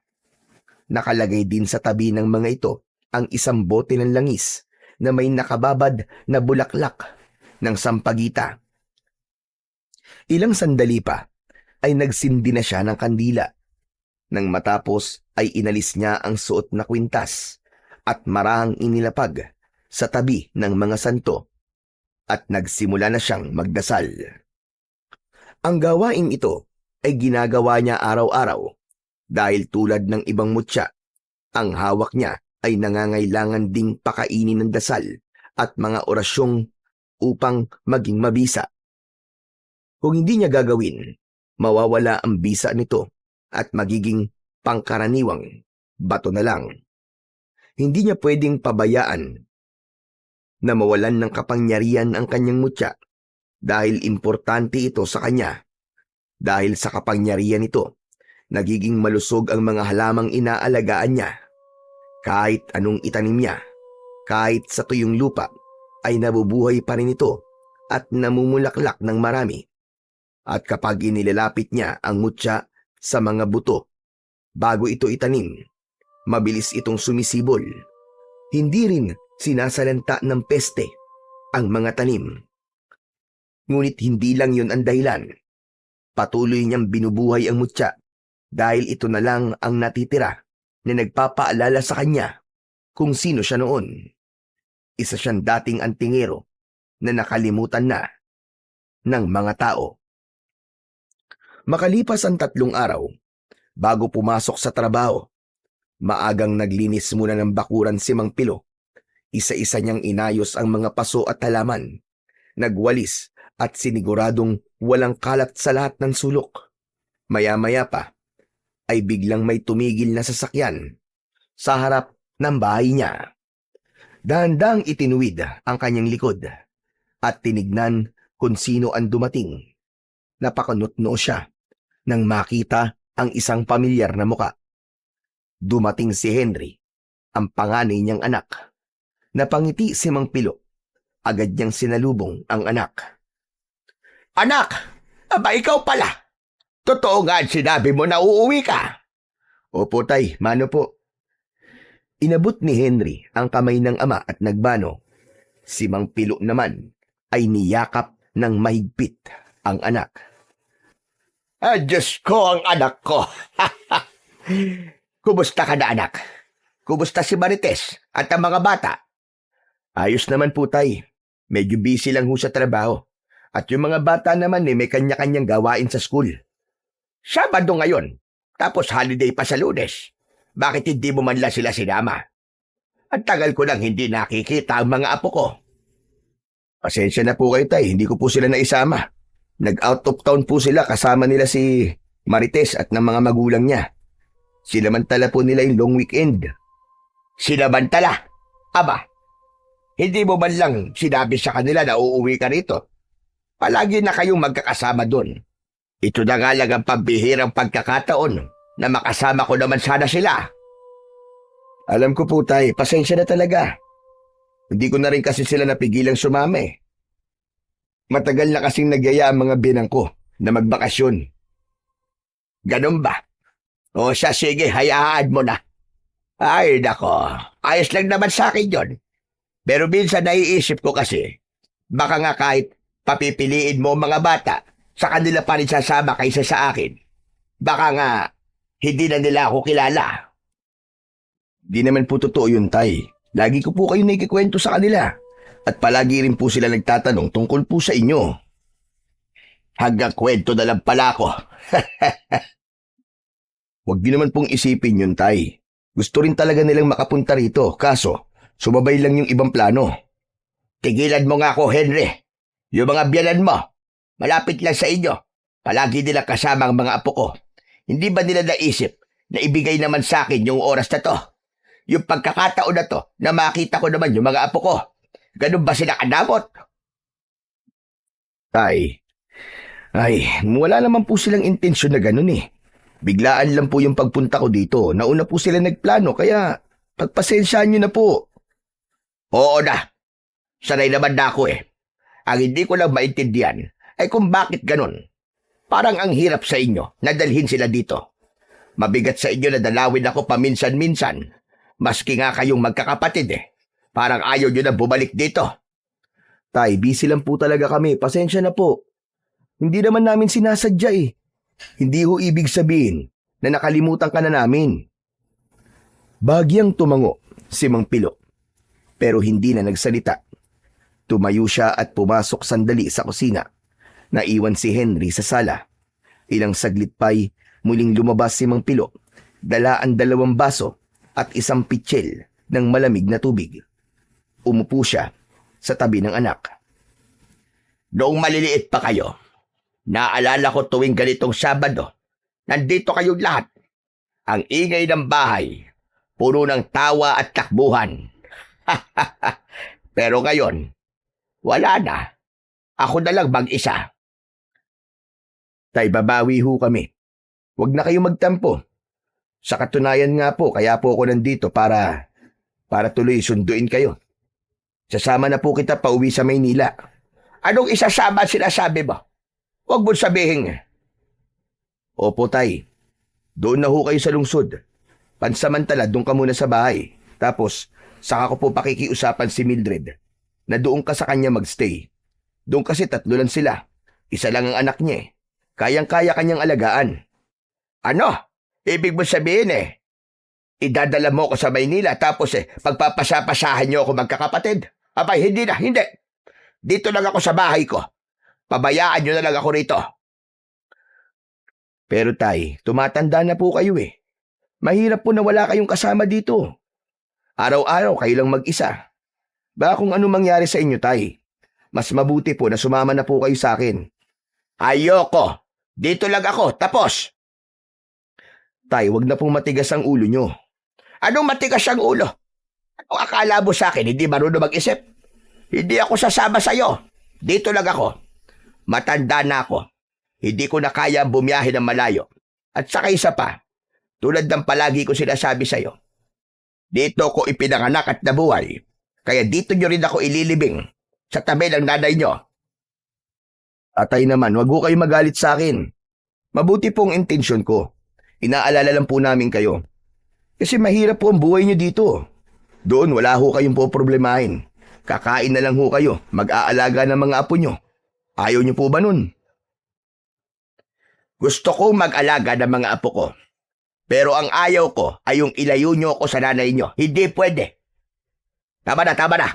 Nakalagay din sa tabi ng mga ito ang isang bote ng langis na may nakababad na bulaklak ng sampagita. Ilang sandali pa ay nagsindi na siya ng kandila. Nang matapos ay inalis niya ang suot na kwintas at marahang inilapag sa tabi ng mga santo at nagsimula na siyang magdasal. Ang gawain ito ay ginagawa niya araw-araw dahil tulad ng ibang mutya, ang hawak niya ay nangangailangan ding pakainin ng dasal at mga orasyong upang maging mabisa. Kung hindi niya gagawin, mawawala ang bisa nito at magiging pangkaraniwang bato na lang. Hindi niya pwedeng pabayaan na mawalan ng kapangyarihan ang kanyang mutya dahil importante ito sa kanya. Dahil sa kapangyarihan nito, nagiging malusog ang mga halamang inaalagaan niya. Kahit anong itanim niya, kahit sa tuyong lupa, ay nabubuhay pa rin ito at namumulaklak ng marami. At kapag inilalapit niya ang mutya sa mga buto, bago ito itanim, mabilis itong sumisibol. Hindi rin sinasalanta ng peste ang mga tanim. Ngunit hindi lang yun ang dahilan. Patuloy niyang binubuhay ang mutya dahil ito na lang ang natitira na nagpapaalala sa kanya kung sino siya noon. Isa siyang dating antingero na nakalimutan na ng mga tao. Makalipas ang 3 araw, bago pumasok sa trabaho, maagang naglinis muna ng bakuran si Mang Pilo. Isa-isa niyang inayos ang mga paso at halaman, nagwalis at siniguradong walang kalat sa lahat ng sulok. Maya-maya pa, ay biglang may tumigil na sasakyan sa harap ng bahay niya. Dahan-dahang itinuwid ang kanyang likod at tinignan kung sino ang dumating. Napakunotno siya nang makita ang isang pamilyar na muka. Dumating si Henry, ang panganay niyang anak. Napangiti si Mang Pilo. Agad niyang sinalubong ang anak. Anak! Aba, ikaw pala! Totoo nga ang sinabi mo na uuwi ka. Opo tay, mano po. Inabot ni Henry ang kamay ng ama at nagbano. Si Mang Pilo naman ay niyakap ng mahigpit ang anak. Ah, Diyos ko, ang anak ko. Kumusta ka na, anak? Kumusta si Marites at ang mga bata? Ayos naman po tay. Medyo busy lang ho sa trabaho. At yung mga bata naman may kanya-kanyang gawain sa school. Sabado ngayon, tapos holiday pa sa Lunes. Bakit hindi mo man lang sila sinama? Ang tagal ko lang hindi nakikita ang mga apo ko. Pasensya na po kayo tay, hindi ko po sila naisama. Nag-out of town po sila kasama nila si Marites at ng mga magulang niya. Sinamantala po nila yung long weekend. Sinamantala? Aba, hindi mo man lang sinabi sa kanila na uuwi ka rito. Palagi na kayong magkakasama doon. Ito na nga lang ang pambihirang pagkakataon na makasama ko naman sana sila. Alam ko po tay, pasensya na talaga. Hindi ko na rin kasi sila napigilang sumama eh. Matagal na kasing nagyaya ang mga binang ko na magbakasyon. Ganun ba? O siya, sige, hayaan mo na. Ay, nako. Ayos lang naman sa akin yon. Pero minsan naiisip ko kasi, baka nga kahit papipiliin mo mga bata, sa kanila pa rin sasama kaysa sa akin. Baka nga, hindi na nila ako kilala. Di naman po totoo yun, Tay. Lagi ko po kayo naikikwento sa kanila. At palagi rin po sila nagtatanong tungkol po sa inyo. Hanggang kwento na lang pala ako. Huwag niyo naman pong isipin yun, Tay. Gusto rin talaga nilang makapunta rito, kaso sumabay lang yung ibang plano. Tigilan mo nga ako, Henry. Yung mga biyanan mo, malapit lang sa inyo. Palagi nila kasama ang mga apo ko. Hindi ba nila naisip na ibigay naman sa akin yung oras na to? Yung pagkakataon na to, na makita ko naman yung mga apo ko. Ganun ba sila kadamot? Tay, wala naman po silang intensyon na ganun eh. Biglaan lang po yung pagpunta ko dito. Nauna po sila nagplano, kaya pagpasensyaan nyo na po. Oo na. Sanay naman na ako eh. Ang hindi ko lang maintindihan ay kung bakit ganun. Parang ang hirap sa inyo na dalhin sila dito. Mabigat sa inyo na dalawin ako paminsan-minsan. Maski nga kayong magkakapatid eh. Parang ayaw nyo na bumalik dito. Tay, busy lang po talaga kami. Pasensya na po. Hindi naman namin sinasadya eh. Hindi ho ibig sabihin na nakalimutan ka na namin. Bagyang tumango si Mang Pilo, pero hindi na nagsalita. Tumayo siya at pumasok sandali sa kusina. Naiwan si Henry sa sala. Ilang saglit pa'y muling lumabas si Mang Pilo. Dala ang 2 baso at isang pitsil ng malamig na tubig. Umupo siya sa tabi ng anak. Noong maliliit pa kayo, naalala ko tuwing ganitong Sabado, nandito kayong lahat. Ang ingay ng bahay, puno ng tawa at takbuhan. Pero ngayon, wala na. Ako na lang mag-isa. Tay, babawi ho kami. Huwag na kayo magtampo. Sa katunayan nga po, kaya po ako nandito para tuloy sunduin kayo. Sasama na po kita pauwi sa Maynila. Anong isasama sinasabi mo? Huwag mo sabihin. Opo, Tay. Doon na ho kayo sa lungsod. Pansamantala, doon ka muna sa bahay. Tapos, saka ko po pakikiusapan si Mildred na doon ka sa kanya magstay. Doon kasi 3 lang sila. Isa lang ang anak niya eh. Kayang-kaya kanyang alagaan. Ano? Ibig mo sabihin idadala mo ko sa Maynila tapos pagpapasapasahan niyo ako magkakapatid? Abay, hindi na, hindi. Dito lang ako sa bahay ko. Pabayaan niyo na lang ako rito. Pero Tay, tumatanda na po kayo eh. Mahirap po na wala kayong kasama dito. Araw-araw kayo lang mag-isa. Baka kung ano mangyari sa inyo, Tay. Mas mabuti po na sumama na po kayo sa akin. Ayoko. Dito lang ako. Tapos. Tay, wag na pong matigas ang ulo nyo. Anong matigas ang ulo? Anong akala mo sa akin? Hindi marunong mag-isip? Hindi ako sasama sa'yo. Dito lang ako. Matanda na ako. Hindi ko na kaya bumiyahe ng malayo. At saka isa pa, tulad ng palagi ko sinasabi sa'yo, dito ko ipinanganak at nabuhay. Kaya dito nyo rin ako ililibing sa tabi ng nanay nyo. Tatay naman, wag ho kayo magalit sa akin. Mabuti pong intensyon ko. Inaalala lang po namin kayo. Kasi mahirap po ang buhay nyo dito. Doon wala ho kayong poproblemahin. Kakain na lang ho kayo, mag-aalaga ng mga apo nyo. Ayaw nyo po ba nun? Gusto kong mag-alaga ng mga apo ko. Pero ang ayaw ko ay yung ilayo nyo ako sa nanay nyo. Hindi pwede. Tama na.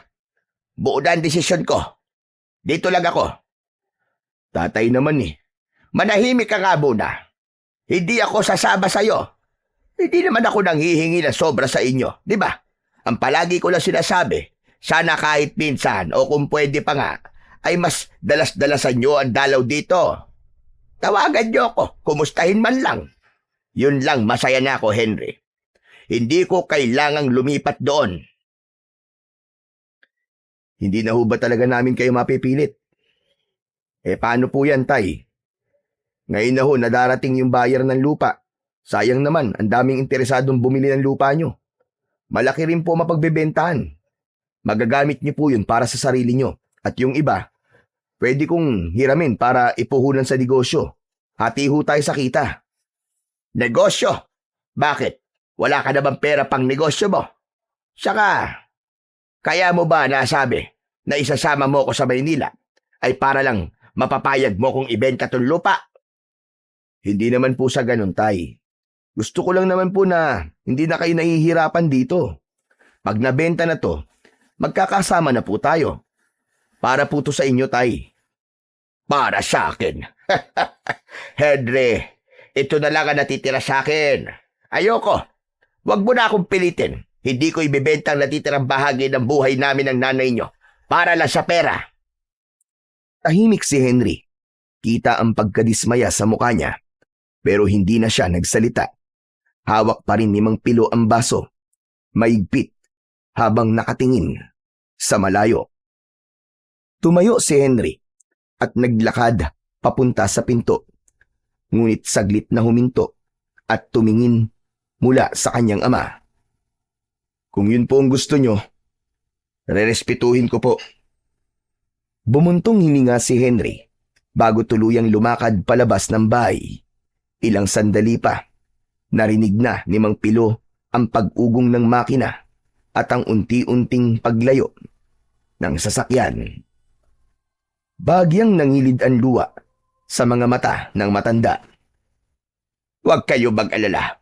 Buo na ang desisyon ko. Dito lang ako. Tatay naman eh. Manahimik ka nga muna. Hindi ako sasama sa'yo. Hindi naman ako nanghihingi na sobra sa inyo, di ba? Ang palagi ko lang sinasabi, sana kahit minsan o kung pwede pa nga, ay mas dalas-dalasan nyo ang dalaw dito. Tawagan nyo ako, kumustahin man lang. Yun lang, masaya na ako, Henry. Hindi ko kailangang lumipat doon. Hindi na ho ba talaga namin kayo mapipilit? Paano po yan, Tay? Ngayon na ho, nadarating yung buyer ng lupa. Sayang naman, ang daming interesadong bumili ng lupa nyo. Malaki rin po mapagbebentahan. Magagamit niyo po yun para sa sarili nyo. At yung iba, pwede kong hiramin para ipuhunan sa negosyo. Hati ho tayo sa kita. Negosyo? Bakit? Wala ka na bang pera pang negosyo mo? Saka, kaya mo ba nasabi na isasama mo ko sa Maynila ay para lang mapapayag mo kung ibenta tong lupa? Hindi naman po sa ganun, Tay. Gusto ko lang naman po na hindi na kayo nahihirapan dito. Pag nabenta na to, magkakasama na po tayo. Para po to sa inyo, Tay. Para sa akin. Henry, ito na lang ang natitira sa akin. Ayoko. Huwag mo na akong pilitin. Hindi ko ibibenta ang natitirang bahagi ng buhay namin ng nanay nyo para lang sa pera. Tahimik si Henry. Kita ang pagkadismaya sa mukha niya. Pero hindi na siya nagsalita. Hawak pa rin ni Mang Pilo ang baso. Maigpit habang nakatingin sa malayo. Tumayo si Henry at naglakad papunta sa pinto. Ngunit saglit na huminto at tumingin mula sa kanyang ama. Kung yun po ang gusto nyo, rerespetuhin ko po. Bumuntong hininga si Henry bago tuluyang lumakad palabas ng bahay. Ilang sandali pa, narinig na ni Mang Pilo ang pag-ugong ng makina at ang unti-unting paglayo ng sasakyan. Bagyang nangilid ang luha sa mga mata ng matanda. Huwag kayo mag-alala.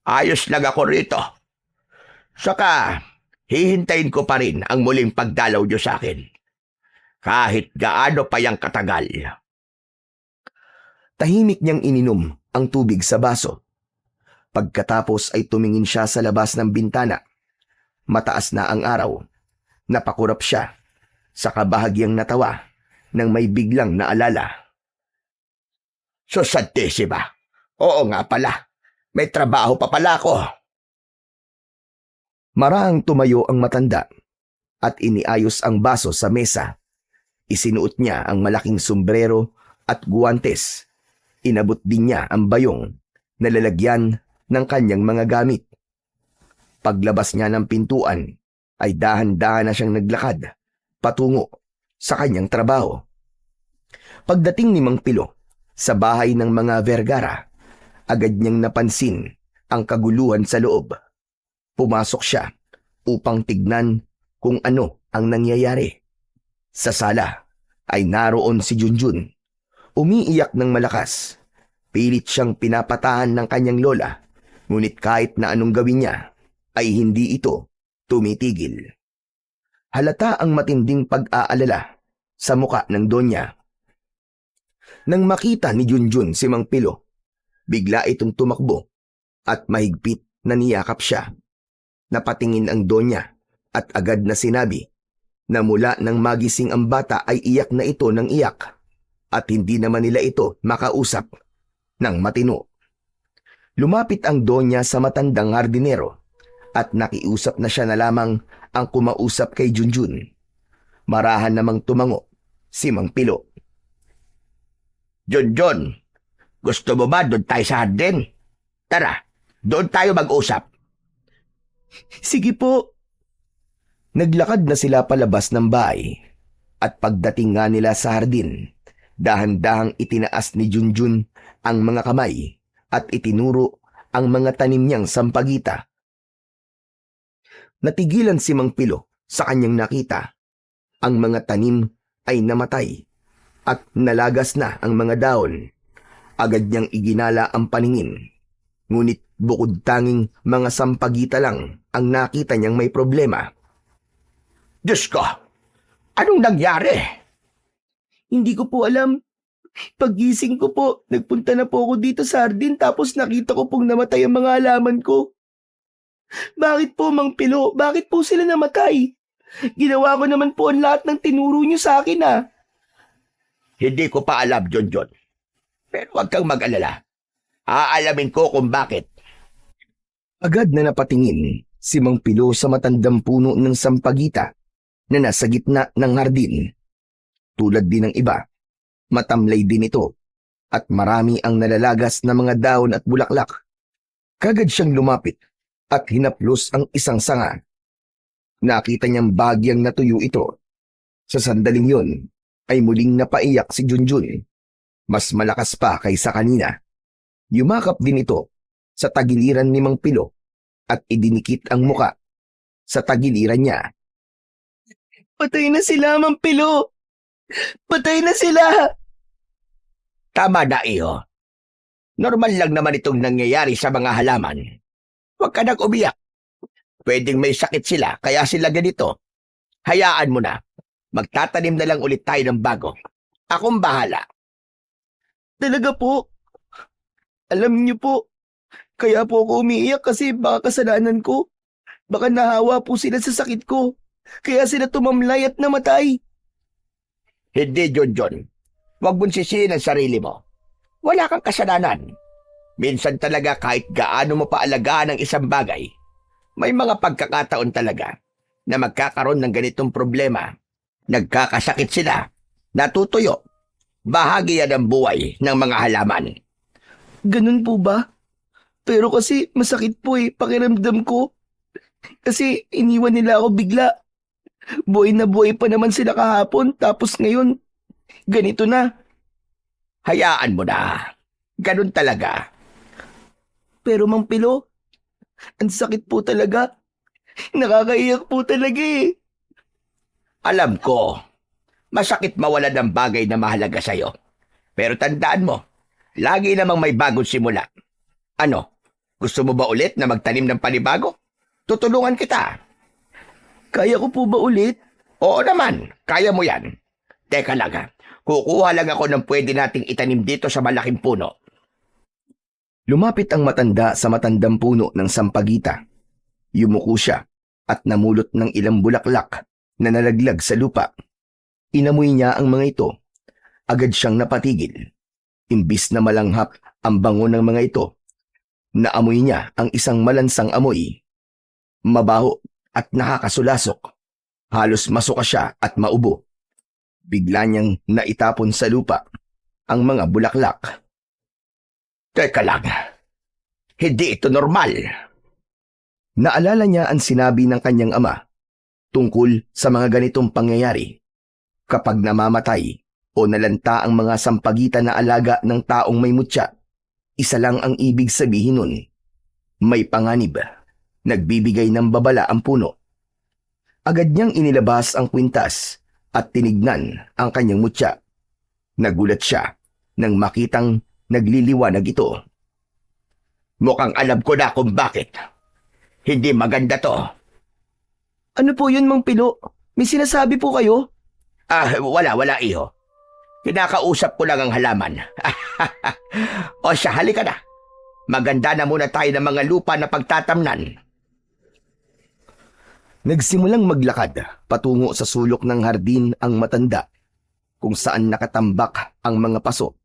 Ayos lang ako rito. Saka, hihintayin ko pa rin ang muling pagdalaw nyo sa akin. Kahit gaano pa yang katagal. Tahimik niyang ininom ang tubig sa baso. Pagkatapos ay tumingin siya sa labas ng bintana. Mataas na ang araw. Napakurap siya sa kabahagyang natawa nang may biglang naalala. Susadtissima. Oo nga pala. May trabaho pa pala ako. Maraang tumayo ang matanda at iniayos ang baso sa mesa. Isinuot niya ang malaking sombrero at guwantes. Inabot din niya ang bayong na lalagyan ng kanyang mga gamit. Paglabas niya ng pintuan ay dahan-dahan na siyang naglakad patungo sa kanyang trabaho. Pagdating ni Mang Pilo sa bahay ng mga Vergara, agad niyang napansin ang kaguluhan sa loob. Pumasok siya upang tignan kung ano ang nangyayari. Sa sala ay naroon si Junjun. Umiiyak ng malakas. Pilit siyang pinapatahan ng kanyang lola, ngunit kahit na anong gawin niya, ay hindi ito tumitigil. Halata ang matinding pag-aalala sa muka ng donya. Nang makita ni Junjun si Mang Pilo, bigla itong tumakbo at mahigpit na niyakap siya. Napatingin ang donya at agad na sinabi na mula nang magising ang bata ay iyak na ito ng iyak at hindi naman nila ito makausap ng matino. Lumapit ang donya sa matandang hardinero at nakiusap na siya na lamang ang kumausap kay Junjun. Marahan namang tumango si Mang Pilo. Junjun, gusto mo ba doon tayo sa hardin? Tara, doon tayo mag-usap. Sige po. Naglakad na sila palabas ng bahay at pagdating nga nila sa hardin, dahan-dahang itinaas ni Junjun ang mga kamay at itinuro ang mga tanim niyang sampagita. Natigilan si Mang Pilo sa kanyang nakita. Ang mga tanim ay namatay at nalagas na ang mga daon. Agad niyang iginala ang paningin. Ngunit bukod tanging mga sampagita lang ang nakita niyang may problema. Diyos ko, anong nangyari? Hindi ko po alam. Paggising ko po, nagpunta na po ako dito sa hardin tapos nakita ko pong namatay ang mga halaman ko. Bakit po, Mang Pilo? Bakit po sila namatay? Ginawa ko naman po ang lahat ng tinuro niyo sa akin ah. Hindi ko pa alam, Junjun. Pero huwag kang mag-alala. Aalamin ko kung bakit. Agad na napatingin si Mang Pilo sa matandang puno ng sampagita na nasa gitna ng hardin. Tulad din ng iba, matamlay din ito at marami ang nalalagas na mga daon at bulaklak. Kagad siyang lumapit at hinaplos ang isang sanga. Nakita niyang bagyang natuyo ito. Sa sandaling yon ay muling napaiyak si Junjun. Mas malakas pa kaysa kanina. Yumakap din ito sa tagiliran ni Mang Pilo at idinikit ang muka sa tagiliran niya. Patay na sila, Mang Pilo! Patay na sila! Tama na, iho. Normal lang naman itong nangyayari sa mga halaman. Huwag ka nang umiyak. Pwedeng may sakit sila, kaya sila ganito. Hayaan mo na. Magtatanim na lang ulit tayo ng bago. Akong bahala. Talaga po. Alam niyo po, kaya po ako umiiyak kasi baka kasalanan ko. Baka nahawa po sila sa sakit ko. Kaya sila tumamlay at namatay. Hindi, John. Huwag mong sisihin ang sarili mo. Wala kang kasalanan. Minsan talaga kahit gaano mo paalagaan ang isang bagay, may mga pagkakataon talaga na magkakaroon ng ganitong problema. Nagkakasakit sila, natutuyo. Bahagi yan ng buhay ng mga halaman. Ganun po ba? Pero kasi masakit po pakiramdam ko. Kasi iniwan nila ako bigla. Buhay na buhay pa naman sila kahapon tapos ngayon, ganito na. Hayaan mo na. Ganun talaga. Pero Mang Pilo, ang sakit po talaga. Nakakaiyak po talaga Alam ko, masakit mawala ng bagay na mahalaga sa'yo. Pero tandaan mo, lagi namang may bagong simula. Ano, gusto mo ba ulit na magtanim ng panibago? Tutulungan kita. Kaya ko po ba ulit? Oo naman, kaya mo yan. Teka lang ha, kukuha lang ako ng pwede nating itanim dito sa malaking puno. Lumapit ang matanda sa matandang puno ng sampagita. Yumuko siya at namulot ng ilang bulaklak na nalaglag sa lupa. Inamoy niya ang mga ito. Agad siyang napatigil. Imbis na malanghap ang bango ng mga ito, naamoy niya ang isang malansang amoy. Mabaho at nakakasulasok. Halos masuka siya at maubo. Bigla niyang naitapon sa lupa ang mga bulaklak. Teka lang, hindi ito normal. Naalala niya ang sinabi ng kanyang ama tungkol sa mga ganitong pangyayari. Kapag namamatay o nalanta ang mga sampagita na alaga ng taong may mutya, isa lang ang ibig sabihin nun. May panganib. Nagbibigay ng babala ang puno. Agad niyang inilabas ang kwintas at tinignan ang kanyang mutya. Nagulat siya nang makitang nagliliwanag ito. Mukhang alam ko na kung bakit. Hindi maganda to. Ano po yun, Mang Pilo? May sinasabi po kayo? Wala iho. Kinakausap ko lang ang halaman. O siya, halika na. Maganda na muna tayo ng mga lupa na pagtatamnan. Nagsimulang maglakad patungo sa sulok ng hardin ang matanda, kung saan nakatambak ang mga paso.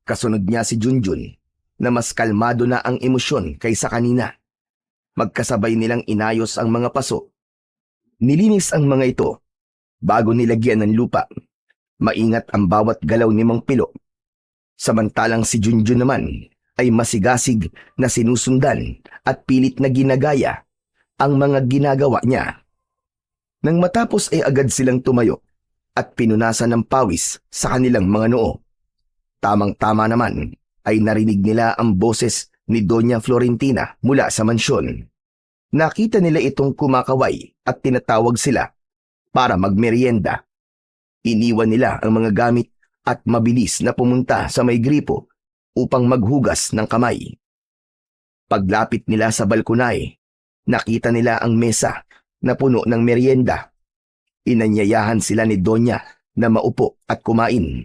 Kasunod niya si Junjun na mas kalmado na ang emosyon kaysa kanina. Magkasabay nilang inayos ang mga paso. Nilinis ang mga ito bago nilagyan ng lupa. Maingat ang bawat galaw ni Mang Pilo. Samantalang si Junjun naman ay masigasig na sinusundan at pilit na ginagaya ang mga ginagawa niya. Nang matapos ay agad silang tumayo at pinunasan ng pawis sa kanilang mga noo. Tamang-tama naman ay narinig nila ang boses ni Doña Florentina mula sa mansyon. Nakita nila itong kumakaway at tinatawag sila para magmerienda. Iniwan nila ang mga gamit at mabilis na pumunta sa may gripo upang maghugas ng kamay. Paglapit nila sa balkonay, nakita nila ang mesa na puno ng merienda. Inanyayahan sila ni Donya na maupo at kumain.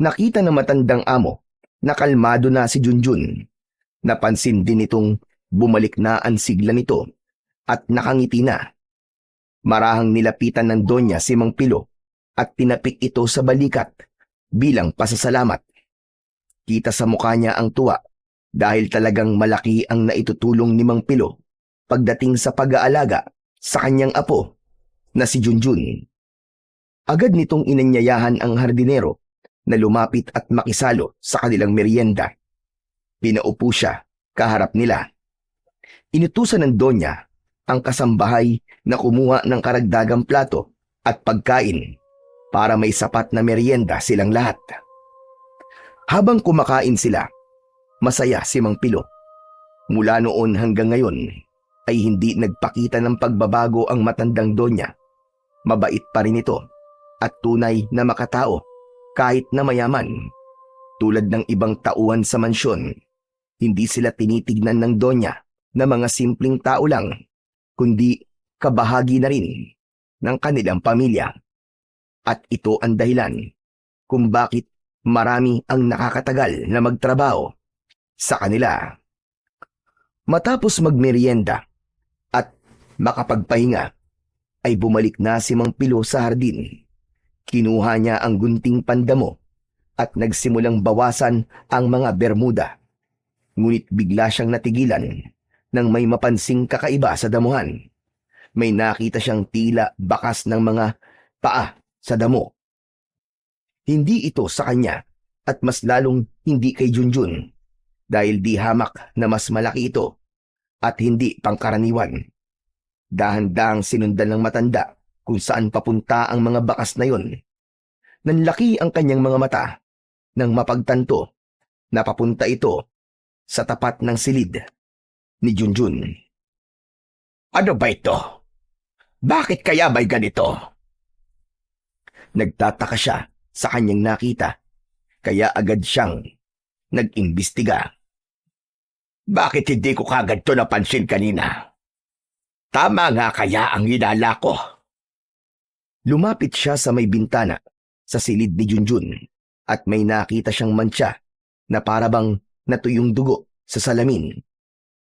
Nakita ng matandang amo na kalmado na si Junjun. Napansin din itong bumalik na ang sigla nito at nakangiti na. Marahang nilapitan ng Donya si Mang Pilo at tinapik ito sa balikat bilang pasasalamat. Kita sa mukha niya ang tuwa dahil talagang malaki ang naitutulong ni Mang Pilo pagdating sa pag-aalaga sa kanyang apo na si Junjun. Agad nitong inanyayahan ang hardinero na lumapit at makisalo sa kanilang merienda. Pinaupo siya kaharap nila. Inutusan ng Donya ang kasambahay na kumuha ng karagdagang plato at pagkain para may sapat na merienda silang lahat. Habang kumakain sila, masaya si Mang Pilo. Mula noon hanggang ngayon ay hindi nagpakita ng pagbabago ang matandang Donya. Mabait pa rin ito at tunay na makatao kahit na mayaman. Tulad ng ibang tauhan sa mansyon, hindi sila tinitignan ng donya na mga simpleng tao lang, kundi kabahagi na rin ng kanilang pamilya. At ito ang dahilan kung bakit marami ang nakakatagal na magtrabaho sa kanila. Matapos magmerienda at makapagpahinga, ay bumalik na si Mang Pilo sa hardin. Kinuha niya ang gunting pandamo at nagsimulang bawasan ang mga bermuda. Ngunit bigla siyang natigilan nang may mapansing kakaiba sa damuhan. May nakita siyang tila bakas ng mga paa sa damo. Hindi ito sa kanya at mas lalong hindi kay Junjun dahil di hamak na mas malaki ito at hindi pangkaraniwan. Dahan-dahang sinundan ng matanda kung saan papunta ang mga bakas na yon. Nanlaki ang kanyang mga mata nang mapagtanto na papunta ito sa tapat ng silid ni Junjun. Ano ba ito? Bakit kaya may ganito? Nagtataka siya sa kanyang nakita, kaya agad siyang nag-imbestiga. Bakit hindi ko kagad to napansin kanina? Tama nga kaya ang hinala ko. Lumapit siya sa may bintana sa silid ni Junjun at may nakita siyang mantsa na parabang natuyong dugo sa salamin.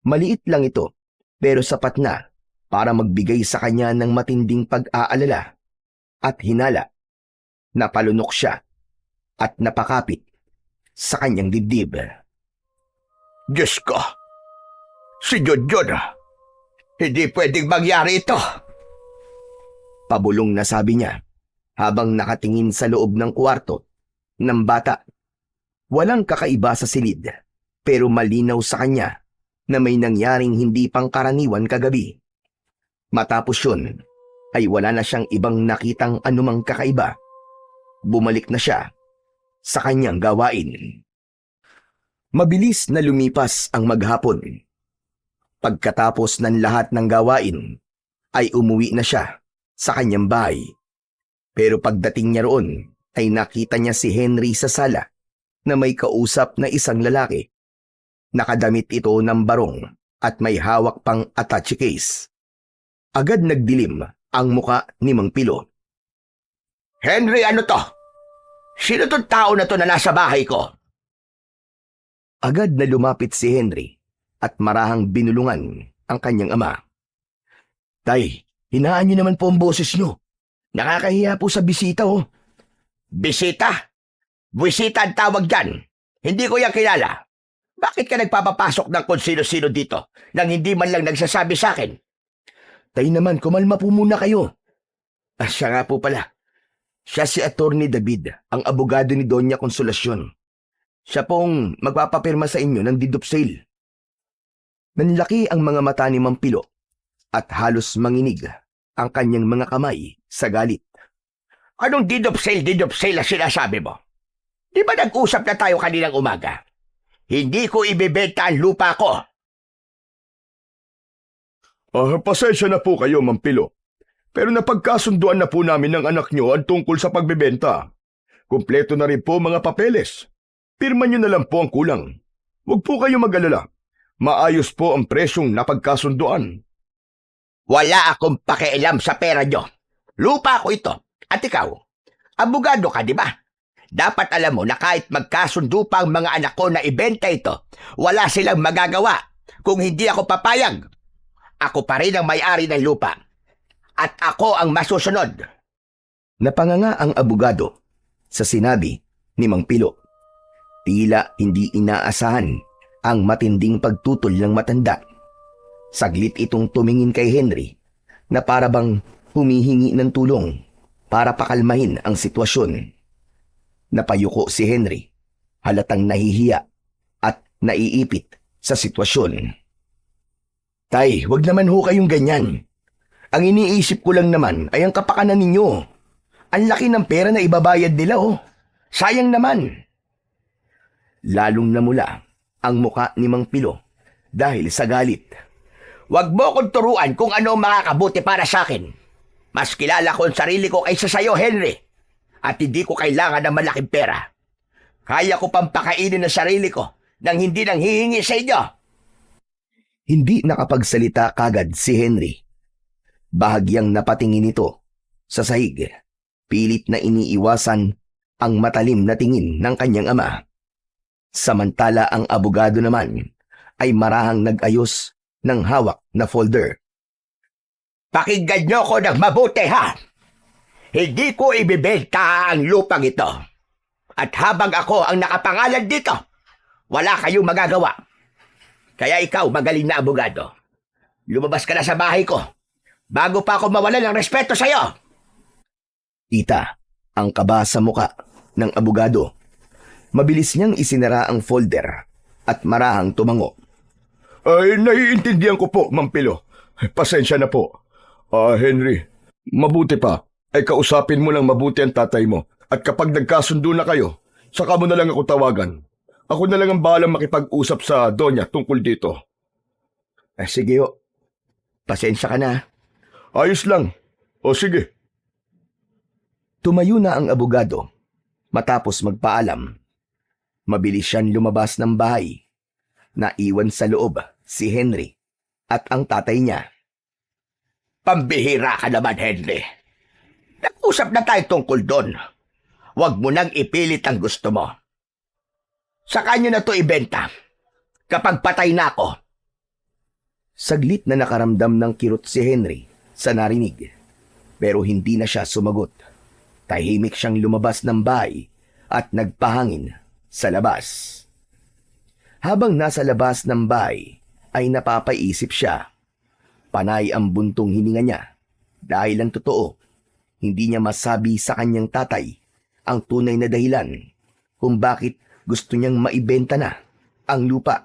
Maliit lang ito pero sapat na para magbigay sa kanya ng matinding pag-aalala at hinala. Napalunok siya at napakapit sa kanyang dibdib. Diyos ko! Si Junjun! Hindi pwedeng mangyari ito! Pabulong na sabi niya habang nakatingin sa loob ng kwarto ng bata. Walang kakaiba sa silid pero malinaw sa kanya na may nangyaring hindi pangkaraniwan kagabi. Matapos yun ay wala na siyang ibang nakitang anumang kakaiba. Bumalik na siya sa kanyang gawain. Mabilis na lumipas ang maghapon. Pagkatapos ng lahat ng gawain, ay umuwi na siya sa kanyang bahay. Pero pagdating niya roon, ay nakita niya si Henry sa sala na may kausap na isang lalaki. Nakadamit ito ng barong at may hawak pang attache case. Agad nagdilim ang muka ni Mang Pilo. Henry, ano to? Sino tong tao na to na nasa bahay ko? Agad na lumapit si Henry at marahang binulungan ang kanyang ama. Tay, hinaan niyo naman po ang boses niyo. Nakakahiya po sa bisita, oh. Bisita? Bisita ang tawag dyan. Hindi ko yan kilala. Bakit ka nagpapapasok ng kung sino-sino dito nang hindi man lang nagsasabi sa akin? Tay naman, kumalma po muna kayo. Siya nga po pala. Siya si Attorney David, ang abogado ni Doña Consolacion. Siya pong magpapapirma sa inyo ng deed of sale. Nanlaki ang mga mata ni Mang Pilo at halos manginig ang kanyang mga kamay sa galit. Anong deed of sale na sinasabi mo? Di ba nag-usap na tayo kaninang umaga? Hindi ko ibebenta ang lupa ko. Pasensya na po kayo, Mang Pilo. Pero napagkasunduan na po namin ng anak nyo ang tungkol sa pagbebenta. Kumpleto na rin po mga papeles. Pirma nyo na lang po ang kulang. Huwag po kayo mag-alala. Maayos po ang presyong napagkasunduan. Wala akong pakialam sa pera nyo. Lupa ko ito. At ikaw, abogado ka, di ba? Dapat alam mo na kahit magkasundo pa ang mga anak ko na ibenta ito, wala silang magagawa kung hindi ako papayag. Ako pa rin ang may-ari ng lupa. At ako ang masusunod. Napanganga ang abogado sa sinabi ni Mang Pilo. Tila hindi inaasahan ang matinding pagtutol ng matanda. Saglit itong tumingin kay Henry na parabang humihingi ng tulong para pakalmahin ang sitwasyon. Napayuko si Henry, halatang nahihiya at naiipit sa sitwasyon. Tay, wag naman ho kayong ganyan. Ang iniisip ko lang naman ay ang kapakanan ninyo. Ang laki ng pera na ibabayad nila, oh. Sayang naman. Lalong namula ang muka ni Mang Pilo dahil sa galit. Huwag mo kong turuan kung ano ang makakabuti para sa akin. Mas kilala ko ang sarili ko kaysa sa'yo, Henry. At hindi ko kailangan ng malaking pera. Kaya ko pang pakainin ang sarili ko nang hindi nang hihingi sa inyo. Hindi nakapagsalita kagad si Henry. Bahagyang napatingin ito sa sahig. Pilit na iniiwasan ang matalim na tingin ng kanyang ama. Samantala ang abogado naman ay marahang nag-ayos ng hawak na folder. Pakinggan niyo ko ng mabuti ha. Hindi ko ibibenta ang lupang ito. At habang ako ang nakapangalan dito, wala kayong magagawa. Kaya ikaw, magaling na abogado, lumabas ka na sa bahay ko bago pa ako mawalan ng respeto sa'yo. Kita ang kaba sa muka ng abogado. Mabilis niyang isinara ang folder at marahang tumango. Ay, naiintindihan ko po, Ma'am Pilo. Pasensya na po. Henry, mabuti pa. Ay kausapin mo lang mabuti ang tatay mo. At kapag nagkasundo na kayo, saka mo na lang ako tawagan. Ako na lang ang bahalang makipag-usap sa Donya tungkol dito. Sige ho. Pasensya ka na. Ayos lang. O sige. Tumayo na ang abogado. Matapos magpaalam, mabilis siyang lumabas ng bahay. Naiwan sa loob si Henry at ang tatay niya. Pambihira ka naman, Henry. Nag-usap na tayo tungkol doon. Huwag mo nang ipilit ang gusto mo. Sa kanyo na to ibenta. Kapag patay na ako. Saglit na nakaramdam ng kirot si Henry sa narinig. Pero hindi na siya sumagot. Tahimik siyang lumabas ng bahay at nagpahangin sa labas. Habang nasa labas ng bahay ay napapaisip siya. Panay ang buntong hininga niya dahil ang totoo, hindi niya masabi sa kanyang tatay ang tunay na dahilan kung bakit gusto niyang maibenta na ang lupa.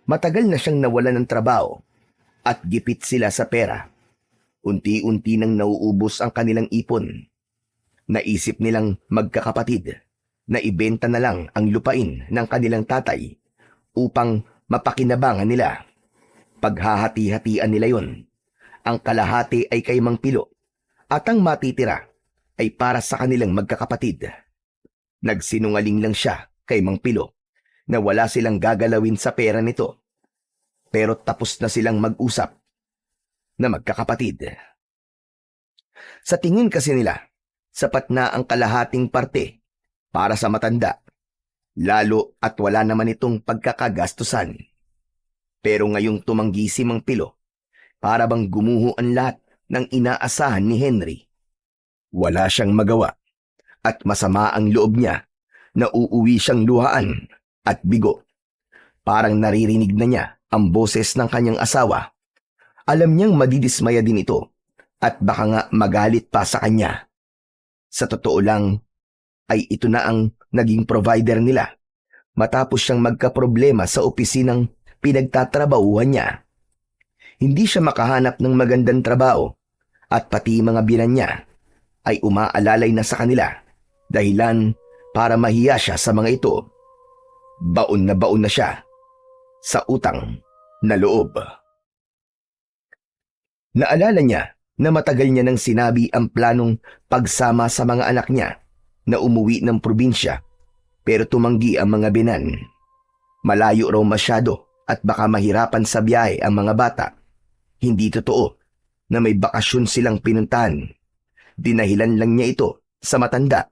Matagal na siyang nawalan ng trabaho at gipit sila sa pera. Unti-unti nang nauubos ang kanilang ipon. Naisip nilang magkakapatid na ibenta na lang ang lupain ng kanilang tatay upang mapakinabangan nila. Paghahati-hatian nila yon. Ang kalahati ay kay Mang Pilo at ang matitira ay para sa kanilang magkakapatid. Nagsinungaling lang siya kay Mang Pilo na wala silang gagalawin sa pera nito. Pero tapos na silang mag-usap na magkakapatid. Sa tingin kasi nila, sapat na ang kalahating parte para sa matanda, lalo at wala naman itong pagkakagastusan. Pero ngayong tumanggi si Mang Pilo, para bang gumuho ang lahat ng inaasahan ni Henry. Wala siyang magawa at masama ang loob niya na uuwi siyang luhaan at bigo. Parang naririnig na niya ang boses ng kanyang asawa. Alam niyang madidismaya din ito at baka nga magalit pa sa kanya. Sa totoo lang, ay ito na ang naging provider nila matapos siyang magkaproblema sa opisinang pinagtatrabahuhan niya. Hindi siya makahanap ng magandang trabaho at pati mga binan niya ay umaalalay na sa kanila dahilan para mahiya siya sa mga ito. Baon na siya sa utang na loob. Naalala niya na matagal niya nang sinabi ang planong pagsama sa mga anak niya na umuwi ng probinsya pero tumanggi ang mga binan. Malayo raw masyado at baka mahirapan sa biyahe ang mga bata. Hindi totoo na may bakasyon silang pinuntahan. Dinahilan lang niya ito sa matanda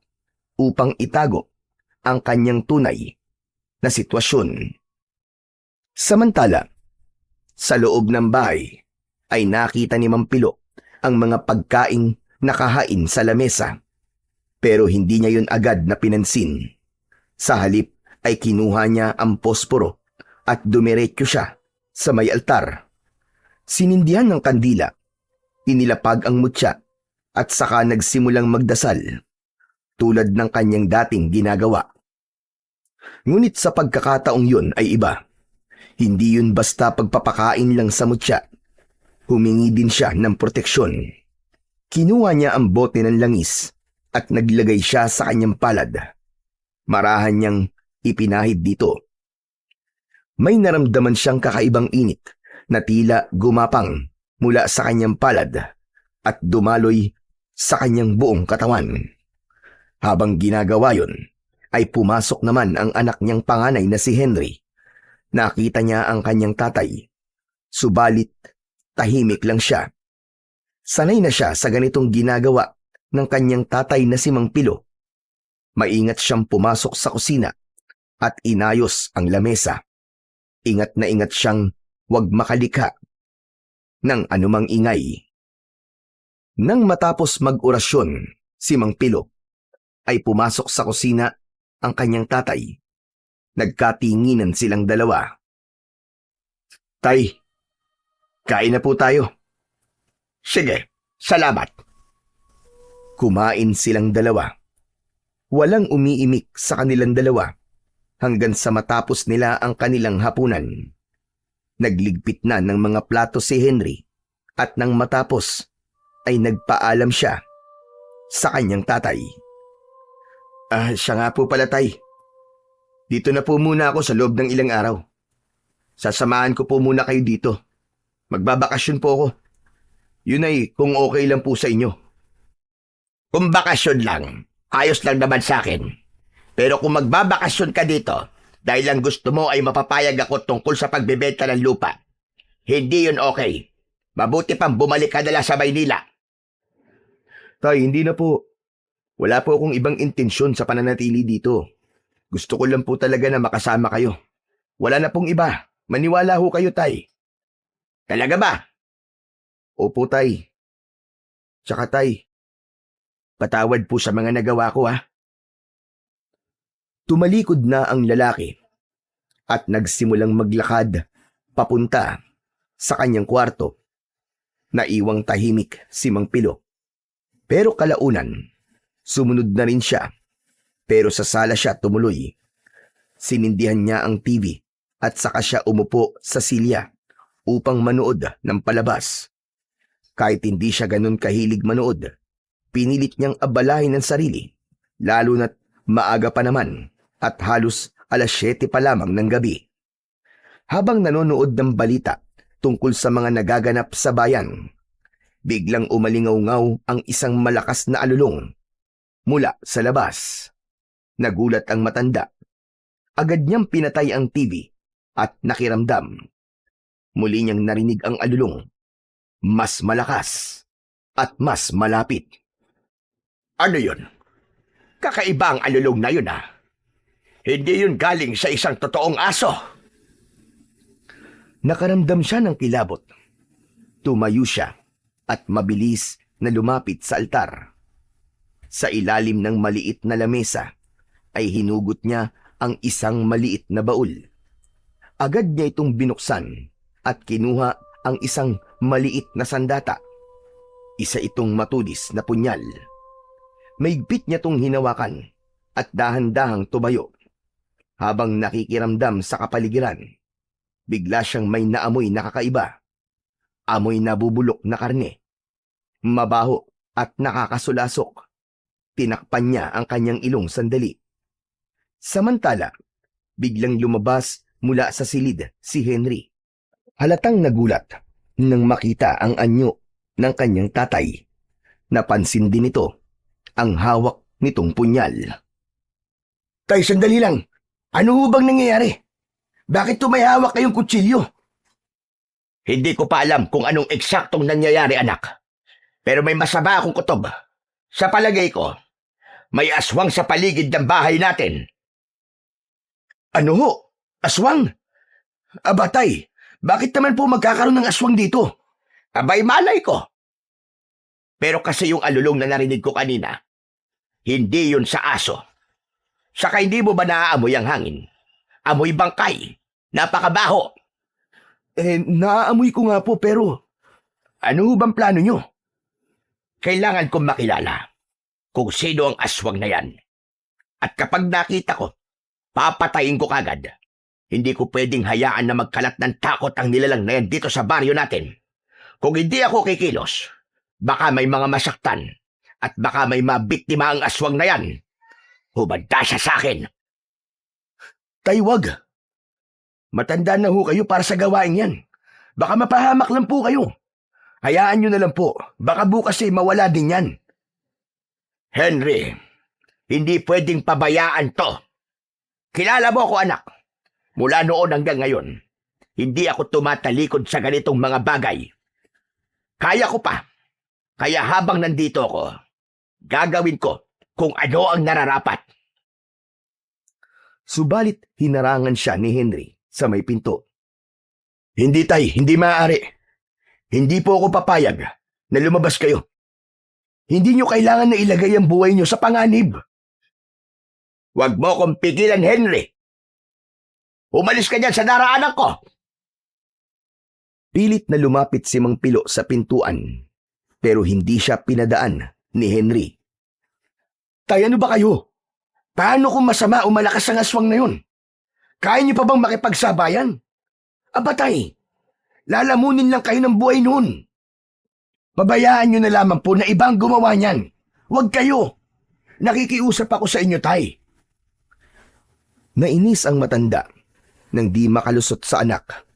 upang itago ang kanyang tunay na sitwasyon. Samantala, sa loob ng bahay ay nakita ni Mang Pilo ang mga pagkaing nakahain sa lamesa. Pero hindi niya yun agad na pinansin. Sa halip ay kinuha niya ang posporo at dumiretso siya sa may altar. Sinindihan ng kandila, inilapag ang mutya at saka nagsimulang magdasal tulad ng kanyang dating ginagawa. Ngunit sa pagkakataong yun ay iba. Hindi yun basta pagpapakain lang sa mutya. Humingi din siya ng proteksyon. Kinuha niya ang bote ng langis at naglagay siya sa kanyang palad. Marahan niyang ipinahid dito. May naramdaman siyang kakaibang init na tila gumapang mula sa kanyang palad at dumaloy sa kanyang buong katawan. Habang ginagawa yon, ay pumasok naman ang anak niyang panganay na si Henry. Nakita niya ang kanyang tatay. Subalit, tahimik lang siya. Sanay na siya sa ganitong ginagawa ng kanyang tatay na si Mang Pilo. Maingat siyang pumasok sa kusina at inayos ang lamesa. Ingat na ingat siyang huwag makalikha ng anumang ingay. Nang matapos mag-orasyon, si Mang Pilo ay pumasok sa kusina ang kanyang tatay. Nagkatinginan silang dalawa. "Tay, kain na po tayo." Sige, salamat. Kumain silang dalawa. Walang umiimik sa kanilang dalawa hanggang sa matapos nila ang kanilang hapunan. Nagligpit na ng mga plato si Henry at nang matapos ay nagpaalam siya sa kanyang tatay. Siya nga po pala, tay. Dito na po muna ako sa loob ng ilang araw. Sasamahan ko po muna kayo dito. Magbabakasyon po ako. Yun ay kung okay lang po sa inyo." Kung bakasyon lang, ayos lang naman sa akin. Pero kung magbabakasyon ka dito, dahil lang gusto mo ay mapapayag ako tungkol sa pagbebenta ng lupa, hindi yun okay. Mabuti pang bumalik ka na lang sa Maynila. Tay, hindi na po. Wala po akong ibang intensyon sa pananatili dito. Gusto ko lang po talaga na makasama kayo. Wala na pong iba. Maniwala ho kayo, tay. Talaga ba? Opo, tay. Tsaka, tay, patawad po sa mga nagawa ko, ha. Tumalikod na ang lalaki at nagsimulang maglakad papunta sa kanyang kwarto. Naiwang tahimik si Mang Pilo. Pero kalaunan, sumunod na rin siya. Pero sa sala siya tumuloy. Sinindihan niya ang TV at saka siya umupo sa silya upang manood ng palabas. Kahit hindi siya ganun kahilig manood, pinilit niyang abalahin ang sarili, lalo na't maaga pa naman at halos 7:00 pa lamang ng gabi. Habang nanonood ng balita tungkol sa mga nagaganap sa bayan, biglang umalingaw-ngaw ang isang malakas na alulong mula sa labas. Nagulat ang matanda. Agad niyang pinatay ang TV at nakiramdam. Muli niyang narinig ang alulong. Mas malakas at mas malapit. Ano yun? Kakaiba ang alulong na yun, ah. Hindi yun galing sa isang totoong aso. Nakaramdam siya ng kilabot. Tumayo siya at mabilis na lumapit sa altar. Sa ilalim ng maliit na lamesa ay hinugot niya ang isang maliit na baul. Agad niya itong binuksan at kinuha ang isang maliit na sandata. Isa itong matulis na punyal. Maigpit niya itong hinawakan at dahan-dahang tumayo. Habang nakikiramdam sa kapaligiran, bigla siyang may naamoy na kakaiba. Amoy na bubulok na karne. Mabaho at nakakasulasok. Tinakpan niya ang kanyang ilong sandali. Samantala, biglang lumabas mula sa silid si Henry. Halatang nagulat nang makita ang anyo ng kanyang tatay. Napansin din nito ang hawak nitong punyal. Tay, sandali lang. Ano ho bang nangyayari? Bakit may hawak kayong kutsilyo? Hindi ko pa alam kung anong eksaktong nangyayari, anak. Pero may masama akong kutob. Sa palagay ko, may aswang sa paligid ng bahay natin. Ano ho? Aswang? Aba, tay, bakit naman po magkakaroon ng aswang dito? Abay, malay ko. Pero kasi yung alulong na narinig ko kanina, hindi yun sa aso. Saka hindi mo ba naaamoy ang hangin? Amoy bangkay. Napakabaho. Naaamoy ko nga po pero... Ano bang plano nyo? Kailangan kong makilala kung sino ang aswang na yan. At kapag nakita ko, papatayin ko kagad. Hindi ko pwedeng hayaan na magkalat ng takot ang nilalang na yan dito sa baryo natin. Kung hindi ako kikilos, baka may mga masaktan at baka may mabiktima ang aswang na yan. Hubad siya sa akin. Tay, wag. Matanda na ho kayo para sa gawain yan. Baka mapahamak lang po kayo. Hayaan nyo na lang po. Baka bukas mawala din yan. Henry, Hindi pwedeng pabayaan to. Kilala mo ako, anak. Mula noon hanggang ngayon, hindi ako tumatalikod sa ganitong mga bagay. Kaya ko pa. Kaya habang nandito ako, gagawin ko kung ano ang nararapat. Subalit hinarangan siya ni Henry sa may pinto. Hindi, tay, hindi maaari. Hindi po ako papayag na lumabas kayo. Hindi nyo kailangan na ilagay ang buhay nyo sa panganib. Huwag mo akong pigilan, Henry. Umalis ka dyan sa daraanan ko. Pilit na lumapit si Mang Pilo sa pintuan, pero hindi siya pinadaan ni Henry. Tay, ano ba kayo? Paano kung masama o malakas ang aswang na yun? Kaya niyo pa bang makipagsabayan? Aba, tay, lalamunin lang kayo ng buhay noon. Pabayaan niyo na lamang po na ibang gumawa niyan. Huwag kayo. Nakikiusap ako sa inyo, tay. Nainis ang matanda nang di makalusot sa anak.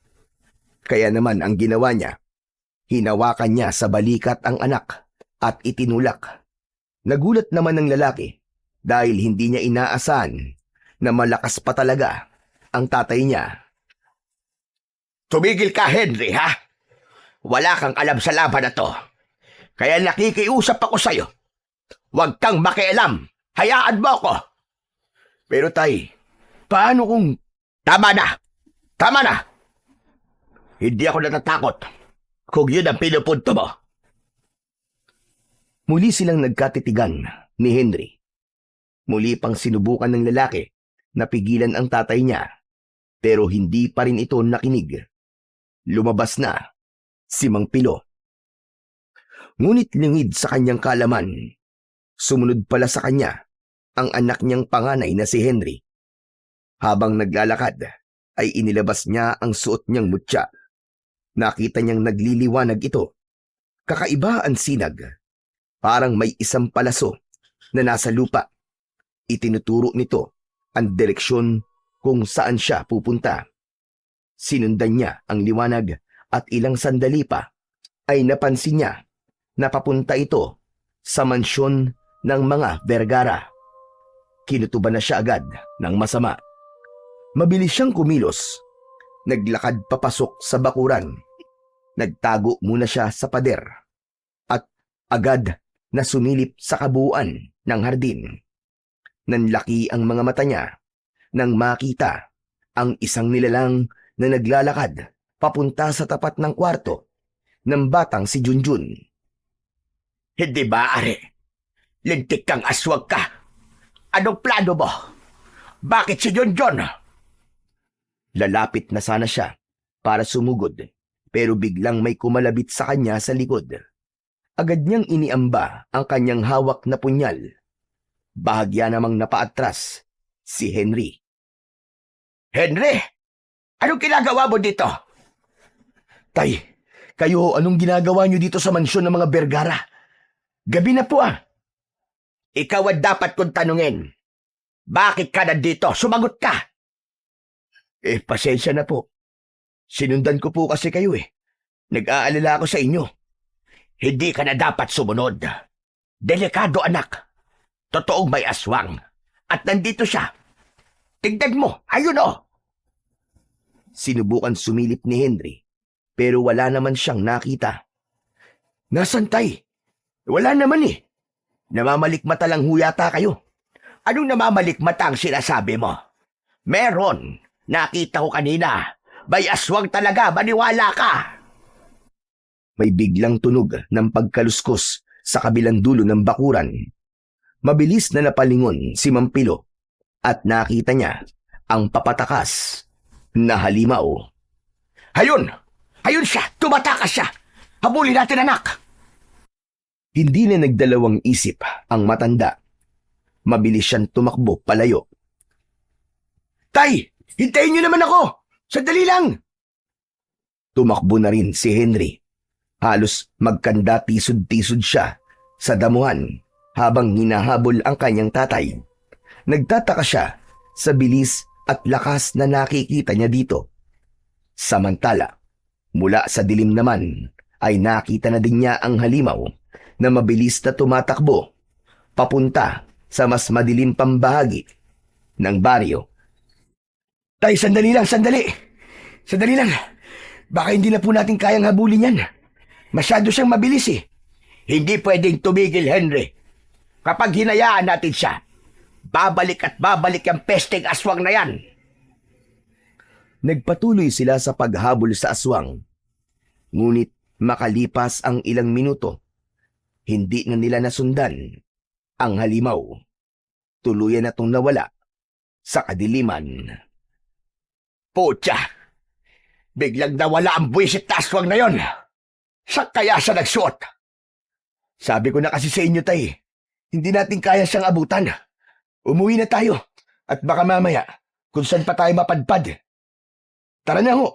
Kaya naman ang ginawa niya, hinawakan niya sa balikat ang anak at itinulak. Nagulat naman ng lalaki dahil hindi niya inaasahan na malakas pa talaga ang tatay niya. Tumigil ka, Henry, ha? Wala kang alam sa laban na to. Kaya nakikiusap ako sa'yo. Huwag kang makialam. Hayaan mo ako. Pero tay, paano kung... Tama na! Tama na! Hindi ako natatakot kung yun ang pinupunto mo. Muli silang nagkatitigan ni Henry. Muli pang sinubukan ng lalaki na pigilan ang tatay niya, pero hindi pa rin ito nakinig. Lumabas na si Mang Pilo. Ngunit lingid sa kanyang kalaman, sumunod pala sa kanya ang anak niyang panganay na si Henry. Habang naglalakad, ay inilabas niya ang suot niyang mutya. Nakita niyang nagliliwanag ito. Kakaiba ang sinag. Parang may isang palaso na nasa lupa. Itinuturo nito ang direksyon kung saan siya pupunta. Sinundan niya ang liwanag at ilang sandali pa ay napansin niya na papunta ito sa mansyon ng mga Vergara. Kinutuban na siya agad ng masama. Mabilis siyang kumilos. Naglakad papasok sa bakuran. Nagtago muna siya sa pader at agad na sumilip sa kabuuan ng hardin. Nanlaki ang mga mata niya nang makita ang isang nilalang na naglalakad papunta sa tapat ng kwarto ng batang si Junjun. Hindi ba, Are? Lintik kang aswag ka. Anong plano mo? Bakit si Junjun? Lalapit na sana siya para sumugod, pero biglang may kumalabit sa kanya sa likod. Agad niyang iniamba ang kanyang hawak na punyal. Bahagya namang napaatras si Henry. Henry! Anong ginagawa mo dito? Tay, kayo anong ginagawa niyo dito sa mansyon ng mga Vergara? Gabi na po ah. Ikaw ang dapat kong tanungin. Bakit ka nandito? Sumagot ka! Pasensya na po. Sinundan ko po kasi kayo Nag-aalala ako sa inyo. Hindi ka na dapat sumunod. Delikado, anak. Totoong may aswang. At nandito siya. Tignan mo, ayun oh! Sinubukan sumilip ni Henry, pero wala naman siyang nakita. Nasaan, tay? Wala naman Namamalikmata lang huyata kayo. Anong namamalikmata ang sinasabi mo? Meron. Nakita ko kanina. May aswang talaga, maniwala ka. May biglang tunog ng pagkaluskos sa kabilang dulo ng bakuran. Mabilis na napalingon si Mang Pilo at nakita niya ang papatakas na halimaw. Ayun! Ayun siya! Tumatakas siya! Habulin natin, anak! Hindi na nagdalawang isip ang matanda. Mabilis siyang tumakbo palayo. Tay! Hintayin niyo naman ako! Sandali lang! Tumakbo na rin si Henry. Halos magkanda tisod-tisod siya sa damuhan habang hinahabol ang kanyang tatay. Nagtataka siya sa bilis at lakas na nakikita niya dito. Samantala, mula sa dilim naman ay nakita na din niya ang halimaw na mabilis na tumatakbo papunta sa mas madilim pang bahagi ng baryo. Tay, sandali lang, sandali. Sandali lang. Baka hindi na po natin kayang habulin yan. Masyado siyang mabilis eh. Hindi pwedeng tumigil, Henry. Kapag hinayaan natin siya, babalik at babalik ang pesteng aswang na yan. Nagpatuloy sila sa paghabol sa aswang. Ngunit makalipas ang ilang minuto, hindi na nila nasundan ang halimaw. Tuluyan na itong nawala sa kadiliman. Putya! Biglang nawala ang buwisit na aswang na yon. Saan kaya siya nagsuot? Sabi ko na kasi sa inyo, tay, hindi natin kaya siyang abutan. Umuwi na tayo at baka mamaya kung saan pa tayo mapadpad. Tara na ho.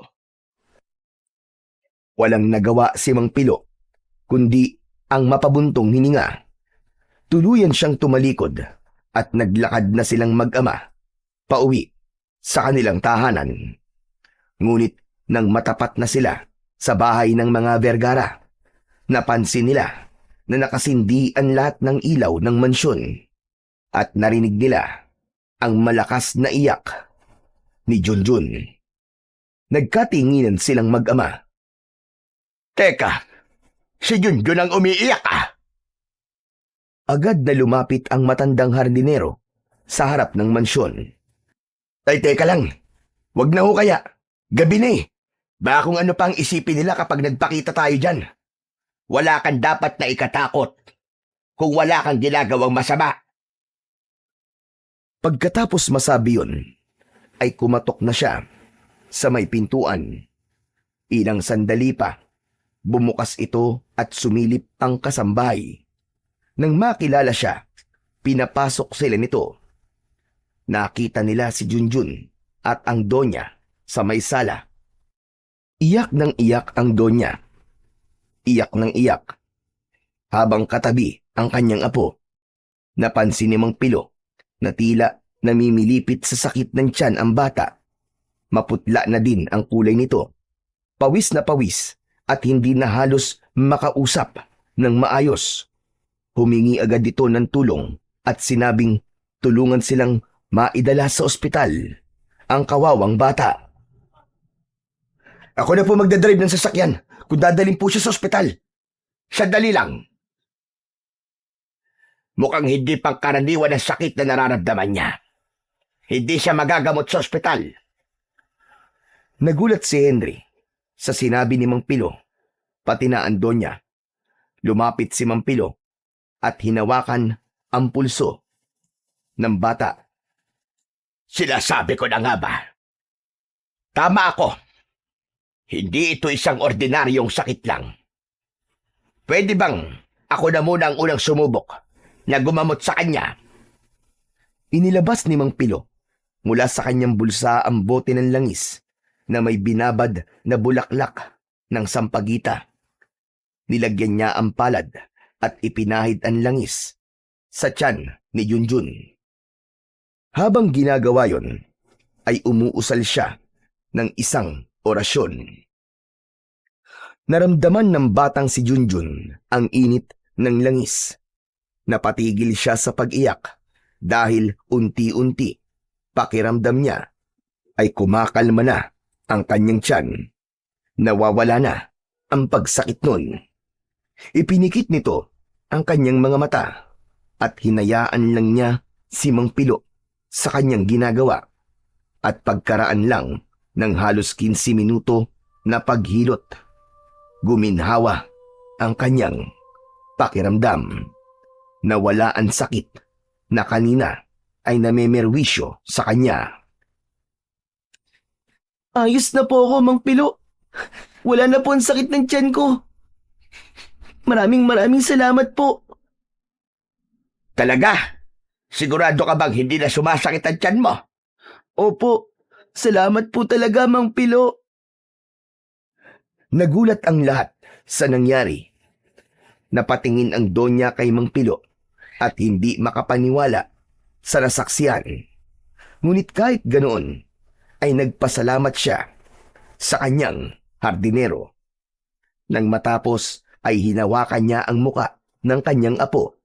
Walang nagawa si Mang Pilo, kundi ang mapabuntong hininga. Tuluyan siyang tumalikod at naglakad na silang mag-ama, pauwi sa kanilang tahanan. Ngunit nang matapat na sila sa bahay ng mga Vergara, napansin nila na nakasindi ang lahat ng ilaw ng mansyon at narinig nila ang malakas na iyak ni Junjun. Nagkatinginan silang mag-ama. Teka, si Junjun ang umiiyak ah. Agad na lumapit ang matandang hardinero sa harap ng mansyon. Ay, teka lang. Wag na ho kaya. Gabi na eh. Baka kung ano pang isipin nila kapag nagpakita tayo dyan. Wala kang dapat na ikatakot kung wala kang ginagawang masama. Pagkatapos masabi yun, ay kumatok na siya sa may pintuan. Ilang sandali pa, bumukas ito at sumilip ang kasambahay. Nang makilala siya, pinapasok sila nito. Nakita nila si Junjun at ang donya sa may sala. Iyak ng iyak ang donya. Iyak ng iyak. Habang katabi ang kanyang apo, napansin ni Mang Pilo na tila namimilipit sa sakit ng tiyan ang bata. Maputla na din ang kulay nito. Pawis na pawis at hindi na halos makausap ng maayos. Humingi agad ito ng tulong at sinabing tulungan silang maidala sa ospital ang kawawang bata. Ako na po magdadrive ng sasakyan kung dadalhin po siya sa ospital. Sandali lang. Mukhang hindi pangkaraniwan ang sakit na nararamdaman niya. Hindi siya magagamot sa ospital. Nagulat si Henry sa sinabi ni Mang Pilo, pati na ang donya. Lumapit si Mang Pilo at hinawakan ang pulso ng bata. Sinasabi ko na nga ba? Tama ako. Hindi ito isang ordinaryong sakit lang. Pwede bang ako na muna ang unang sumubok na gumamot sa kanya? Inilabas ni Mang Pilo mula sa kanyang bulsa ang bote ng langis na may binabad na bulaklak ng sampagita. Nilagyan niya ang palad at ipinahid ang langis sa tiyan ni Junjun. Habang ginagawa yon, ay umuusal siya ng isang orasyon. Naramdaman ng batang si Junjun ang init ng langis. Napatigil siya sa pag-iyak dahil unti-unti pakiramdam niya ay kumakalma na ang kanyang tiyan. Nawawala na ang pagsakit nun. Ipinikit nito ang kanyang mga mata at hinayaan lang niya si Mang Pilo sa kanyang ginagawa. At pagkaraan lang ng halos 15 minuto na paghilot, guminhawa ang kanyang pakiramdam. Nawala ang sakit na kanina ay namemerwisyo sa kanya. Ayos na po ako, Mang Pilo. Wala na po ang sakit ng tiyan ko. Maraming salamat po. Talaga? Sigurado ka bang hindi na sumasakit ang tiyan mo? Opo, salamat po talaga, Mang Pilo. Nagulat ang lahat sa nangyari. Napatingin ang donya kay Mang Pilo at hindi makapaniwala sa nasaksiyan. Ngunit kahit ganoon, ay nagpasalamat siya sa kanyang hardinero. Nang matapos ay hinawakan niya ang muka ng kanyang apo.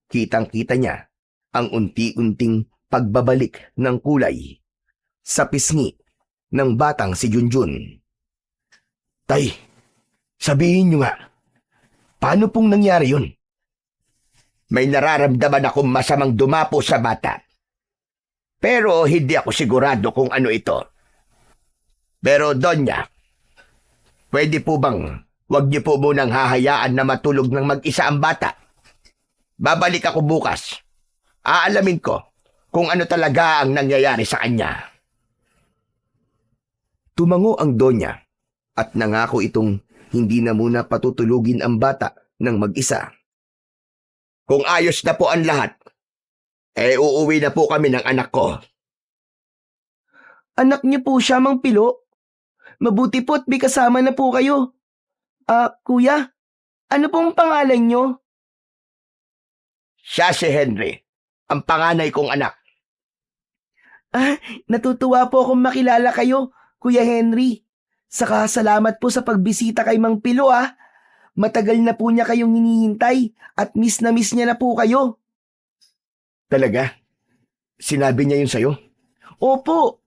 Kitang-kita niya ang unti-unting pagbabalik ng kulay sa pisngi ng batang si Junjun. Tay, sabihin nyo nga, paano pong nangyari yun? May nararamdaman akong masamang dumapo sa bata. Pero hindi ako sigurado kung ano ito. Pero Donya, pwede po bang wag niyo po munang hahayaan na matulog ng mag-isa ang bata? Babalik ako bukas. Aalamin ko kung ano talaga ang nangyayari sa kanya. Tumango ang Donya at nangako itong hindi na muna patutulugin ang bata ng mag-isa. Kung ayos na po ang lahat, uuwi na po kami ng anak ko. Anak niyo po siya, Mang Pilo. Mabuti po't may kasama na po kayo. Kuya, ano pong pangalan niyo? Siya si Henry, ang panganay kong anak. Natutuwa po akong makilala kayo, Kuya Henry. Saka salamat po sa pagbisita kay Mang Pilo. Matagal na po niya kayong hinihintay at miss na miss niya na po kayo. Talaga? Sinabi niya yun sa'yo? Opo,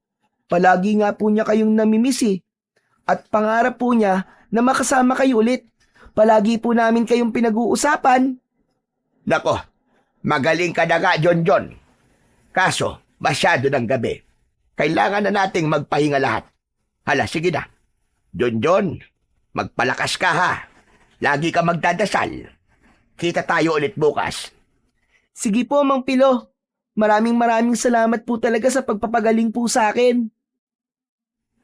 palagi nga po niya kayong namimiss eh. At pangarap po niya na makasama kayo ulit. Palagi po namin kayong pinag-uusapan. Nako, magaling ka na nga, John. Kaso, masyado ng gabi. Kailangan na nating magpahinga lahat. Hala, sige na. John, magpalakas ka ha. Lagi ka magdadasal. Kita tayo ulit bukas. Sige po, Mang Pilo. Maraming salamat po talaga sa pagpapagaling po sa akin.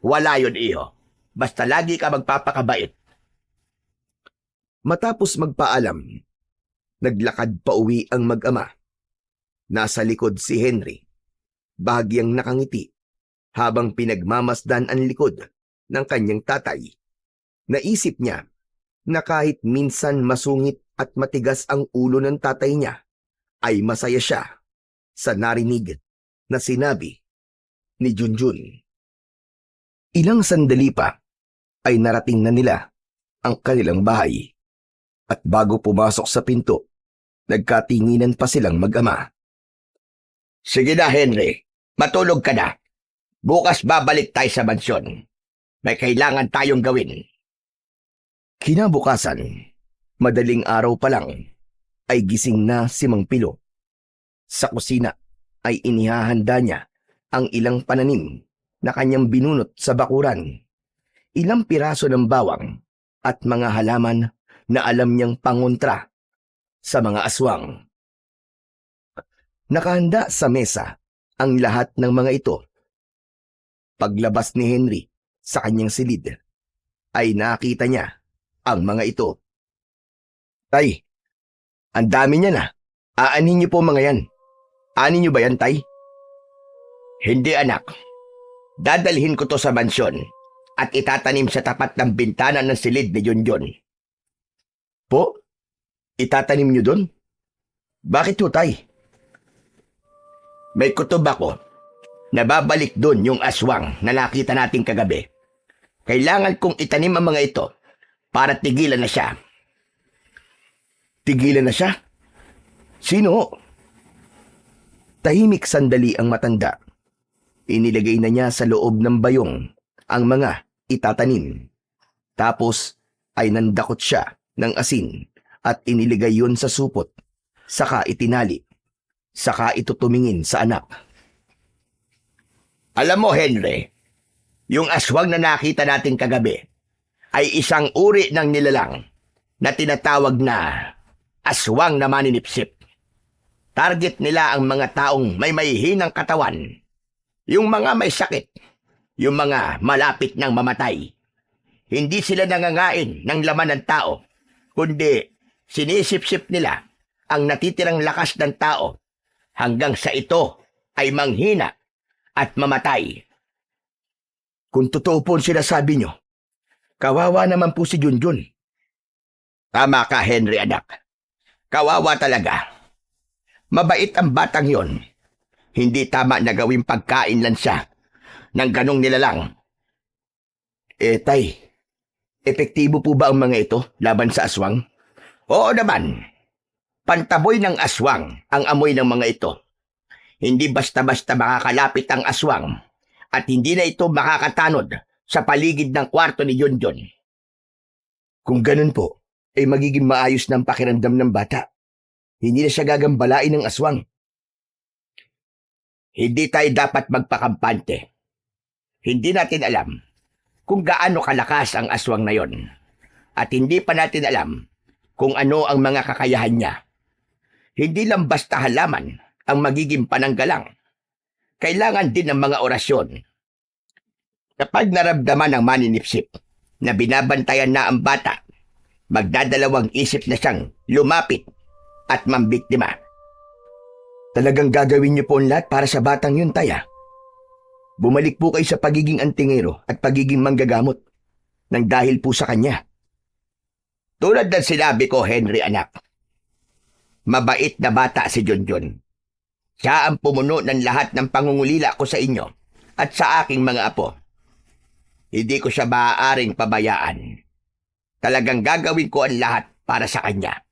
Wala yun, iho. Basta lagi ka magpapakabait. Matapos magpaalam, naglakad pa uwi ang mag-ama. Nasa likod si Henry, bahagyang nakangiti, habang pinagmamasdan ang likod ng kanyang tatay. Naisip niya na kahit minsan masungit at matigas ang ulo ng tatay niya, ay masaya siya sa narinig na sinabi ni Junjun. Ilang sandali pa ay narating na nila ang kanilang bahay. At bago pumasok sa pinto, nagkatinginan pa silang mag-ama. Sige na, Henry. Matulog ka na. Bukas babalik tayo sa mansyon. May kailangan tayong gawin. Kinabukasan, madaling araw pa lang, ay gising na si Mang Pilo. Sa kusina ay inihahanda niya ang ilang pananim na kanyang binunot sa bakuran, ilang piraso ng bawang at mga halaman na alam niyang pangontra sa mga aswang. Nakahanda sa mesa ang lahat ng mga ito. Paglabas ni Henry sa kanyang silid, ay nakita niya ang mga ito. Tay, ang dami niya na. Aanin niyo po mga yan. Aanin niyo ba yan, Tay? Hindi, anak. Dadalhin ko to sa mansyon at itatanim sa tapat ng bintana ng silid ni Junjun. Po? Itatanim niyo doon? Bakit ho, Tay? May kutob ako. Nababalik doon yung aswang na nakita natin kagabi. Kailangan kong itanim ang mga ito para tigilan na siya. Tigilan na siya? Sino? Tahimik sandali ang matanda. Inilagay na niya sa loob ng bayong ang mga itatanim. Tapos ay nandakot siya ng asin at iniligay yun sa supot. Saka itinali. Saka ito tumingin sa anak. Alam mo, Henry, yung aswang na nakita natin kagabi ay isang uri ng nilalang na tinatawag na aswang na maninipsip. Target nila ang mga taong may mahihinang katawan, yung mga may sakit, yung mga malapit ng mamatay. Hindi sila nangangain ng laman ng tao, kundi sinisip-sip nila ang natitirang lakas ng tao hanggang sa ito ay manghina at mamatay. Kung totoo po ang sinasabi niyo, kawawa naman po si Junjun. Tama ka, Henry, anak. Kawawa talaga. Mabait ang batang yon. Hindi tama na gawing pagkain lang siya ng ganong nilalang. Tay, epektibo po ba ang mga ito laban sa aswang? Oo naman. Pantaboy ng aswang ang amoy ng mga ito Hindi basta-basta makakalapit ang aswang at hindi na ito makakatanod sa paligid ng kwarto ni Junjun. Kung ganun po, magiging maayos ng pakiramdam ng bata. Hindi na siya gagambalain ng aswang. Hindi tayo dapat magpakampante. Hindi natin alam kung gaano kalakas ang aswang na yon. At hindi pa natin alam kung ano ang mga kakayahan niya. Hindi lang basta halaman ang magiging pananggalang. Kailangan din ng mga orasyon. Kapag naramdaman ng maninipsip na binabantayan na ang bata, magdadalawang isip na siyang lumapit at mambiktima. Talagang gagawin niyo po ang lahat para sa batang yun, Taya. Bumalik po kayo sa pagiging antingero at pagiging manggagamot nang dahil po sa kanya. Tulad ng sinabi ko, Henry anak, mabait na bata si Junjun. Siya ang pumuno ng lahat ng pangungulila ko sa inyo at sa aking mga apo. Hindi ko siya maaaring pabayaan. Talagang gagawin ko ang lahat para sa kanya.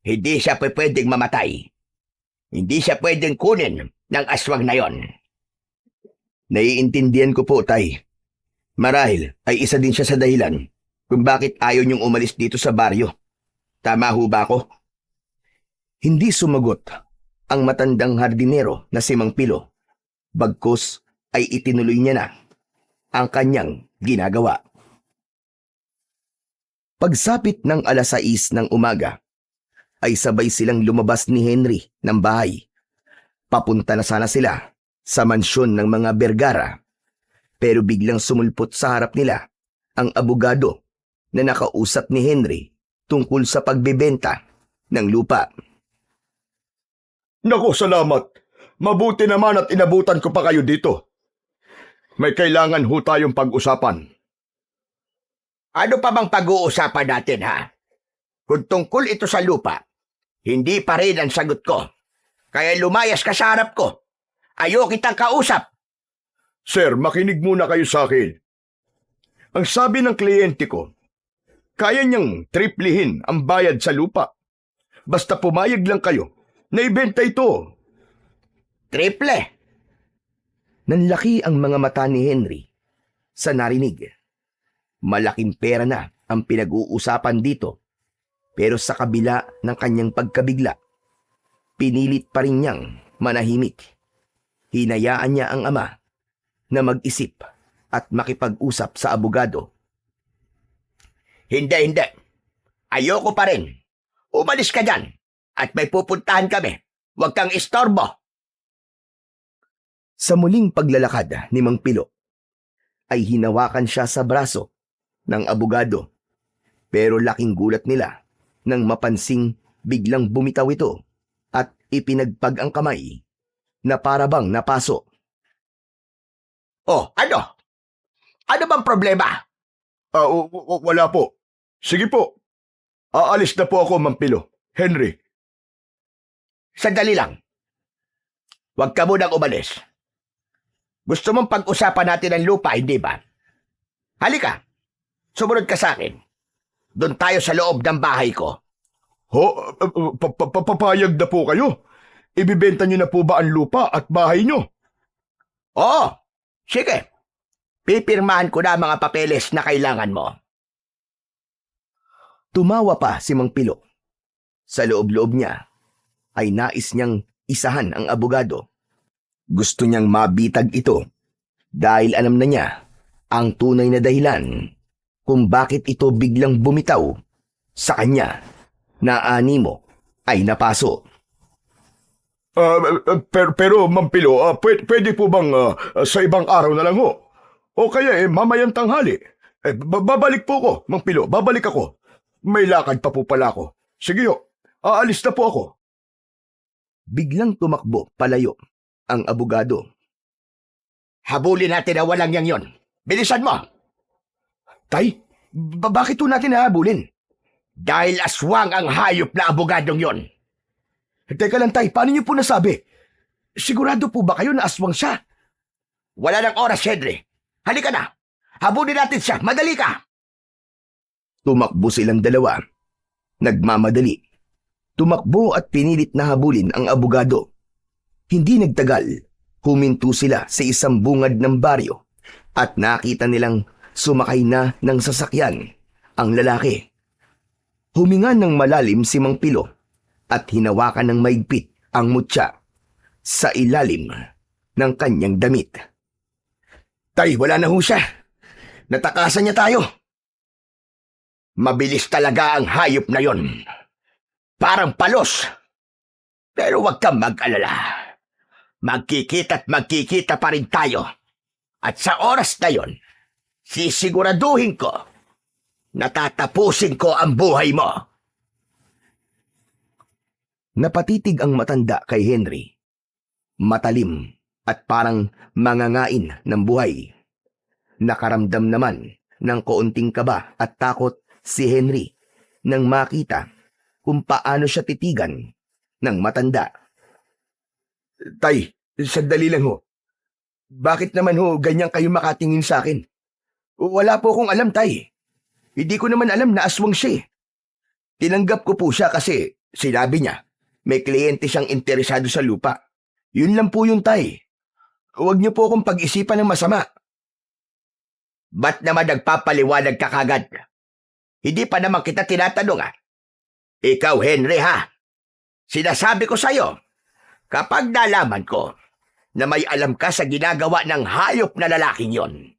Hindi siya pwedeng mamatay. Hindi siya pwedeng kunin ng aswang na yon. Naiintindihan ko po, Tay. Marahil ay isa din siya sa dahilan kung bakit ayaw niyong umalis dito sa baryo. Tama ho ba ako? Hindi sumagot ang matandang hardinero na si Mang Pilo. Bagkus ay itinuloy niya na ang kanyang ginagawa. Pagsapit ng 6:00 ng umaga, ay sabay silang lumabas ni Henry ng bahay. Papunta na sana sila sa mansyon ng mga Vergara, pero biglang sumulpot sa harap nila ang abogado na nakausap ni Henry tungkol sa pagbebenta ng lupa. Naku, salamat. Mabuti naman at inabutan ko pa kayo dito. May kailangan ho tayong pag-usapan. Ano pa bang pag-uusapan natin, ha? Kung tungkol ito sa lupa, hindi pa rin ang sagot ko. Kaya lumayas ka sa harap ko. Ayaw kitang kausap. Sir, makinig muna kayo sa akin. Ang sabi ng kliyente ko, kaya niyang triplihin ang bayad sa lupa. Basta pumayag lang kayo na ibenta ito. Triple. Nanlaki ang mga mata ni Henry sa narinig. Malaking pera na ang pinag-uusapan dito, pero sa kabila ng kanyang pagkabigla, pinilit pa rin niyang manahimik. Hinayaan niya ang ama na mag-isip at makipag-usap sa abogado. Hindi. Ayoko pa rin. Umalis ka dyan at may pupuntahan kami. Huwag kang istorbo. Sa muling paglalakad ni Mang Pilo, ay hinawakan siya sa braso ng abogado, pero laking gulat nila nang mapansing biglang bumitaw ito at ipinagpag ang kamay na parabang napaso. Oh, ano? Ano bang problema? Wala po. Sige po. Aalis na po ako, Mang Pilo. Henry. Sandali lang. Huwag ka munang umalis. Gusto mong pag-usapan natin ang lupa, hindi ba? Halika. Sumunod ka sa akin. Doon tayo sa loob ng bahay ko. Ho? Papayag na po kayo? Ibibenta niyo na po ba ang lupa at bahay niyo? Oo. Sige. Pipirmahan ko na ang mga papeles na kailangan mo. Tumawa pa si Mang Pilo. Sa loob-loob niya ay nais niyang isahan ang abogado. Gusto niyang mabitag ito dahil alam na niya ang tunay na dahilan kung bakit ito biglang bumitaw sa kanya na animo ay napaso. Pero Mang Pilo, pwede po bang sa ibang araw na lang ho? O kaya mamayang tanghali? Babalik po ako, Mang Pilo, babalik ako. May lakad pa po pala ako. Sige ho, aalis na po ako. Biglang tumakbo palayo ang abogado. Habulin natin na walang yang yon. Bilisan mo! Tay, bakit po natin hahabulin? Dahil aswang ang hayop na abogadong yon. Teka lang, Tay, paano niyo po nasabi? Sigurado po ba kayo na aswang siya? Wala ng oras, Henry. Halika na. Habulin natin siya. Madali ka. Tumakbo silang dalawa. Nagmamadali. Tumakbo at pinilit na habulin ang abogado. Hindi nagtagal, huminto sila sa isang bungad ng baryo at nakita nilang sumakay na ng sasakyan ang lalaki. Huminga ng malalim si Mang Pilo at hinawakan ng maigpit ang mutya sa ilalim ng kanyang damit. Tay, wala na ho siya. Natakasan niya tayo. Mabilis talaga ang hayop na yon. Parang palos. Pero huwag kang mag-alala. Magkikita at magkikita pa rin tayo. At sa oras na yon, sisiguraduhin ko na tatapusin ko ang buhay mo. Napatitig ang matanda kay Henry. Matalim at parang mangangain ng buhay. Nakaramdam naman ng kaunting kaba at takot si Henry nang makita kung paano siya titigan ng matanda. Tay, sandali lang ho. Bakit naman ho ganyan kayo makatingin sa akin? Wala po akong alam, tay. Hindi ko naman alam na aswang siya. Tinanggap ko po siya kasi sinabi niya may kliyente siyang interesado sa lupa. Yun lang po yung tay. Huwag niyo po akong pag-isipan ng masama. Ba't naman nagpapaliwanag ka kagad? Hindi pa naman kita tinatanong Ikaw, Henry, ha? Sinasabi ko sa'yo, kapag nalaman ko na may alam ka sa ginagawa ng hayop na lalaking yon,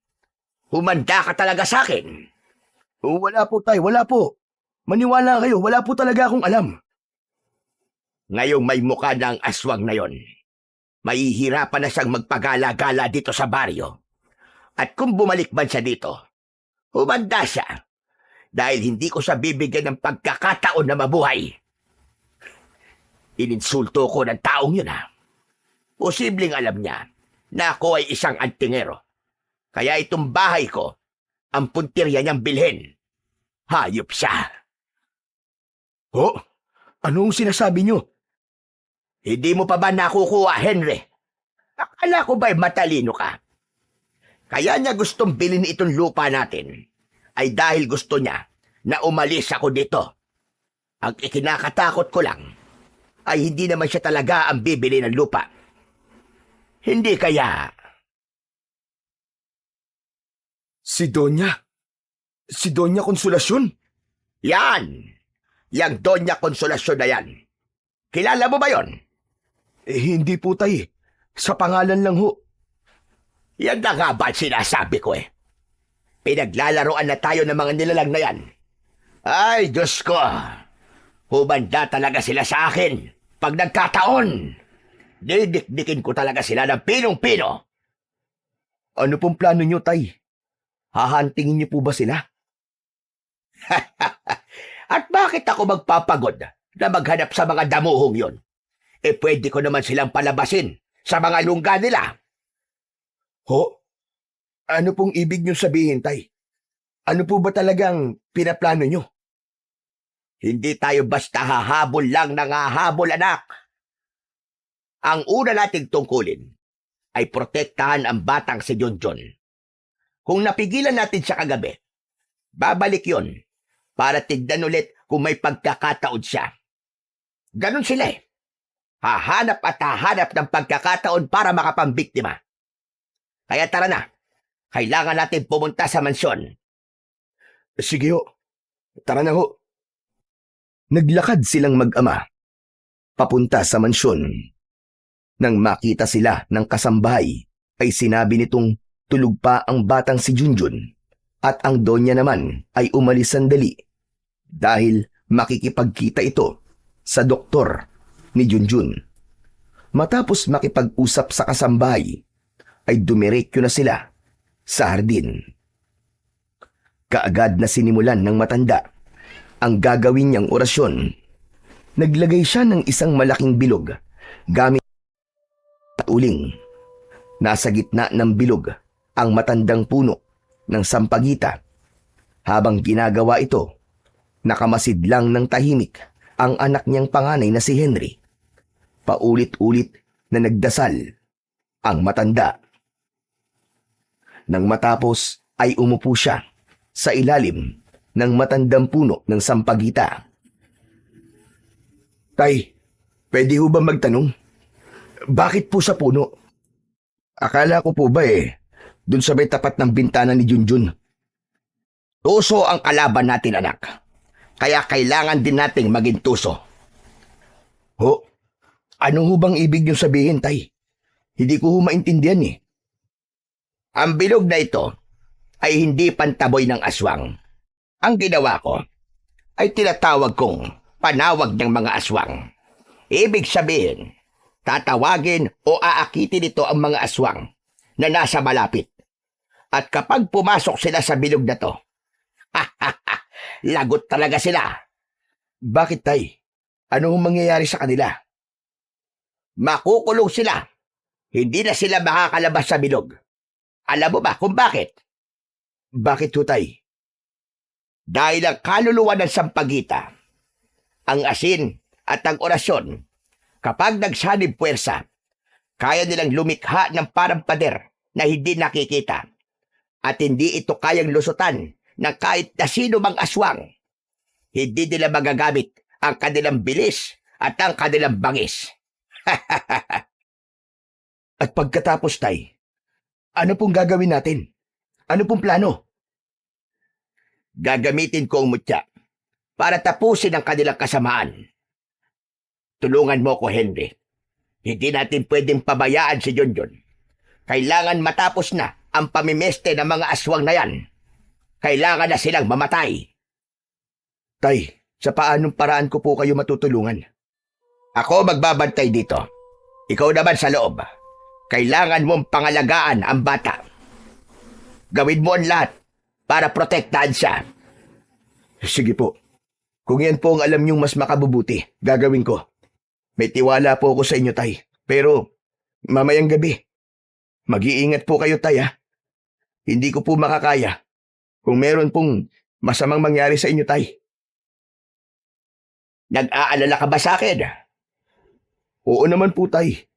humanda ka talaga sa akin. Wala po, tay. Wala po. Maniwala kayo. Wala po talaga akong alam. Ngayong may mukha na ang aswang na yon, mahihirapan na siyang magpagala-gala dito sa baryo. At kung bumalik man siya dito, humanda siya dahil hindi ko siya bibigyan ng pagkakataon na mabuhay. Ininsulto ko ng taong yun Posibleng alam niya na ako ay isang antingero. Kaya itong bahay ko, ang puntirya niyang bilhin. Hayop siya. Ho? Anong sinasabi niyo? Hindi mo pa ba nakukuha, Henry? Akala ko ba'y matalino ka? Kaya niya gustong bilhin itong lupa natin ay dahil gusto niya na umalis ako dito. Ang ikinakatakot ko lang ay hindi naman siya talaga ang bibili ng lupa. Hindi kaya... Si Doña Konsolasyon? Yan! Yang Doña Konsolasyon na yan. Kilala mo ba yon? Hindi po, tay. Sa pangalan lang ho. Yan na nga ba sinasabi ko Pinaglalaroan na tayo ng mga nilalang na yan. Ay, Diyos ko! Humanda talaga sila sa akin pag nagkataon. Didikdikin ko talaga sila ng pinong-pino. Ano pong plano niyo, tay? Hahantingin niyo po ba sila? At bakit ako magpapagod na maghanap sa mga damuhong yon? Pwede ko naman silang palabasin sa mga lungga nila. Ho? Ano pong ibig niyo sabihin, tay? Ano po ba talagang pinaplano niyo? Hindi tayo basta hahabol lang ng hahabol, anak. Ang una nating tungkulin ay protektahan ang batang si Junjun. Kung napigilan natin siya kagabi, babalik yon para tignan ulit kung may pagkakataon siya. Ganon sila Hahanap at hahanap ng pagkakataon para makapambiktima. Kaya tara na, kailangan natin pumunta sa mansyon. Sige ho, tara na ho. Naglakad silang mag-ama, papunta sa mansyon. Nang makita sila ng kasambahay, ay sinabi nitong tulog pa ang batang si Junjun at ang Donya naman ay umalis sandali dahil makikipagkita ito sa doktor ni Junjun. Matapos makipag-usap sa kasambahay, ay dumiretso na sila sa hardin. Kaagad na sinimulan ng matanda ang gagawin niyang orasyon. Naglagay siya ng isang malaking bilog gamit at uling. Nasa gitna ng bilog ang matandang puno ng sampagita. Habang ginagawa ito, nakamasid lang ng tahimik ang anak niyang panganay na si Henry. Paulit-ulit na nagdasal ang matanda. Nang matapos ay umupo siya sa ilalim ng matandang puno ng sampagita. Tay, pwede ho ba magtanong? Bakit po sa puno? Akala ko po ba dun sa may tapat ng bintana ni Junjun. Tuso ang kalaban natin, anak. Kaya kailangan din nating maging tuso. Ho? Ano ho bang ibig niyong sabihin, Tay? Hindi ko ho maintindihan Ang bilog na ito ay hindi pantaboy ng aswang. Ang ginawa ko ay tinatawag kong panawag ng mga aswang. Ibig sabihin, tatawagin o aakitin ito ang mga aswang na nasa malapit. At kapag pumasok sila sa bilog na to, lagot talaga sila. Bakit, Tay? Ano hong mangyayari sa kanila? Makukulong sila. Hindi na sila makakalabas sa bilog. Alam mo ba kung bakit? Bakit ho, Tay? Dahil ang kaluluwa ng sampagita, ang asin at ang orasyon, kapag nagsanib puwersa, kaya nilang lumikha ng parang pader na hindi nakikita at hindi ito kayang lusutan ng kahit na sino mang aswang. Hindi nila magagamit ang kanilang bilis at ang kanilang bangis. At pagkatapos, Tay, ano pong gagawin natin? Ano pong plano? Gagamitin ko ang mutya para tapusin ang kanilang kasamaan. Tulungan mo ko, Henry. Hindi natin pwedeng pabayaan si Junjun. Kailangan matapos na ang pamimeste ng mga aswang na yan. Kailangan na silang mamatay. Tay, sa paanong paraan ko po kayo matutulungan? Ako magbabantay dito. Ikaw naman sa loob. Kailangan mong pangalagaan ang bata. Gawin mo ang lahat para protektahan siya. Sige po. Kung yan po ang alam niyong mas makabubuti, gagawin ko. May tiwala po ako sa inyo, Tay. Pero, mamayang gabi, mag-iingat po kayo, Tay, ha? Hindi ko po makakaya kung meron pong masamang mangyari sa inyo, Tay. Nag-aalala ka ba sa akin? Oo naman po, Tay.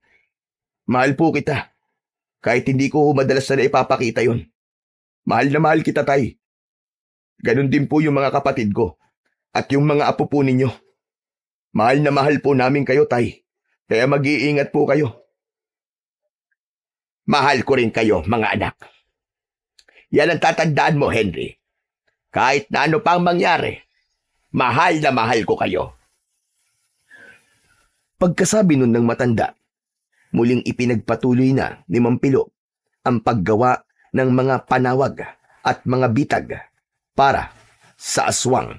Mahal po kita. Kahit hindi ko madalas na ipapakita yon. Mahal na mahal kita, Tay. Ganon din po yung mga kapatid ko at yung mga apo po ninyo. Mahal na mahal po namin kayo, Tay. Kaya mag-iingat po kayo. Mahal ko rin kayo, mga anak. Yan ang tatandaan mo, Henry. Kahit na ano pang mangyari, mahal na mahal ko kayo. Pagkasabi nun ng matanda, muling ipinagpatuloy na ni Mampilo ang paggawa ng mga panawag at mga bitag para sa aswang.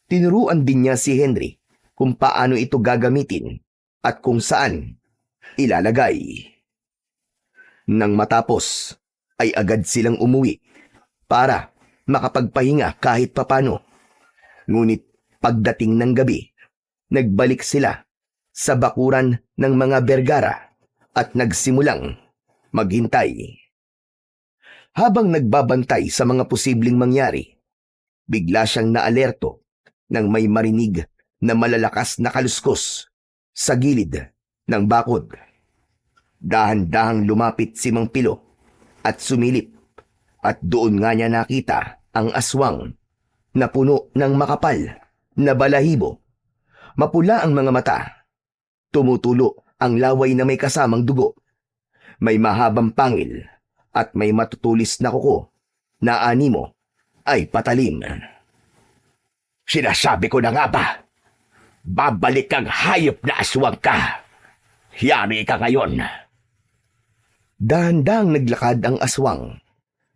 Tinuruan din niya si Henry kung paano ito gagamitin at kung saan ilalagay. Nang matapos, ay agad silang umuwi para makapagpahinga kahit papano. Ngunit pagdating ng gabi, nagbalik sila sa bakuran ng mga Bergara at nagsimulang maghintay. Habang nagbabantay sa mga posibleng mangyari, bigla siyang naalerto nang may marinig na malalakas na kaluskos sa gilid ng bakod. Dahan-dahang lumapit si Mang Pilo at sumilip at doon nga niya nakita ang aswang na puno ng makapal na balahibo. Mapula ang mga mata. Tumutulo ang laway na may kasamang dugo. May mahabang pangil at may matutulis na kuko na animo ay patalim. Sinasabi ko na nga ba? Babalik kang hayop na aswang ka. Yari ka ngayon. Dahan-dahang naglakad ang aswang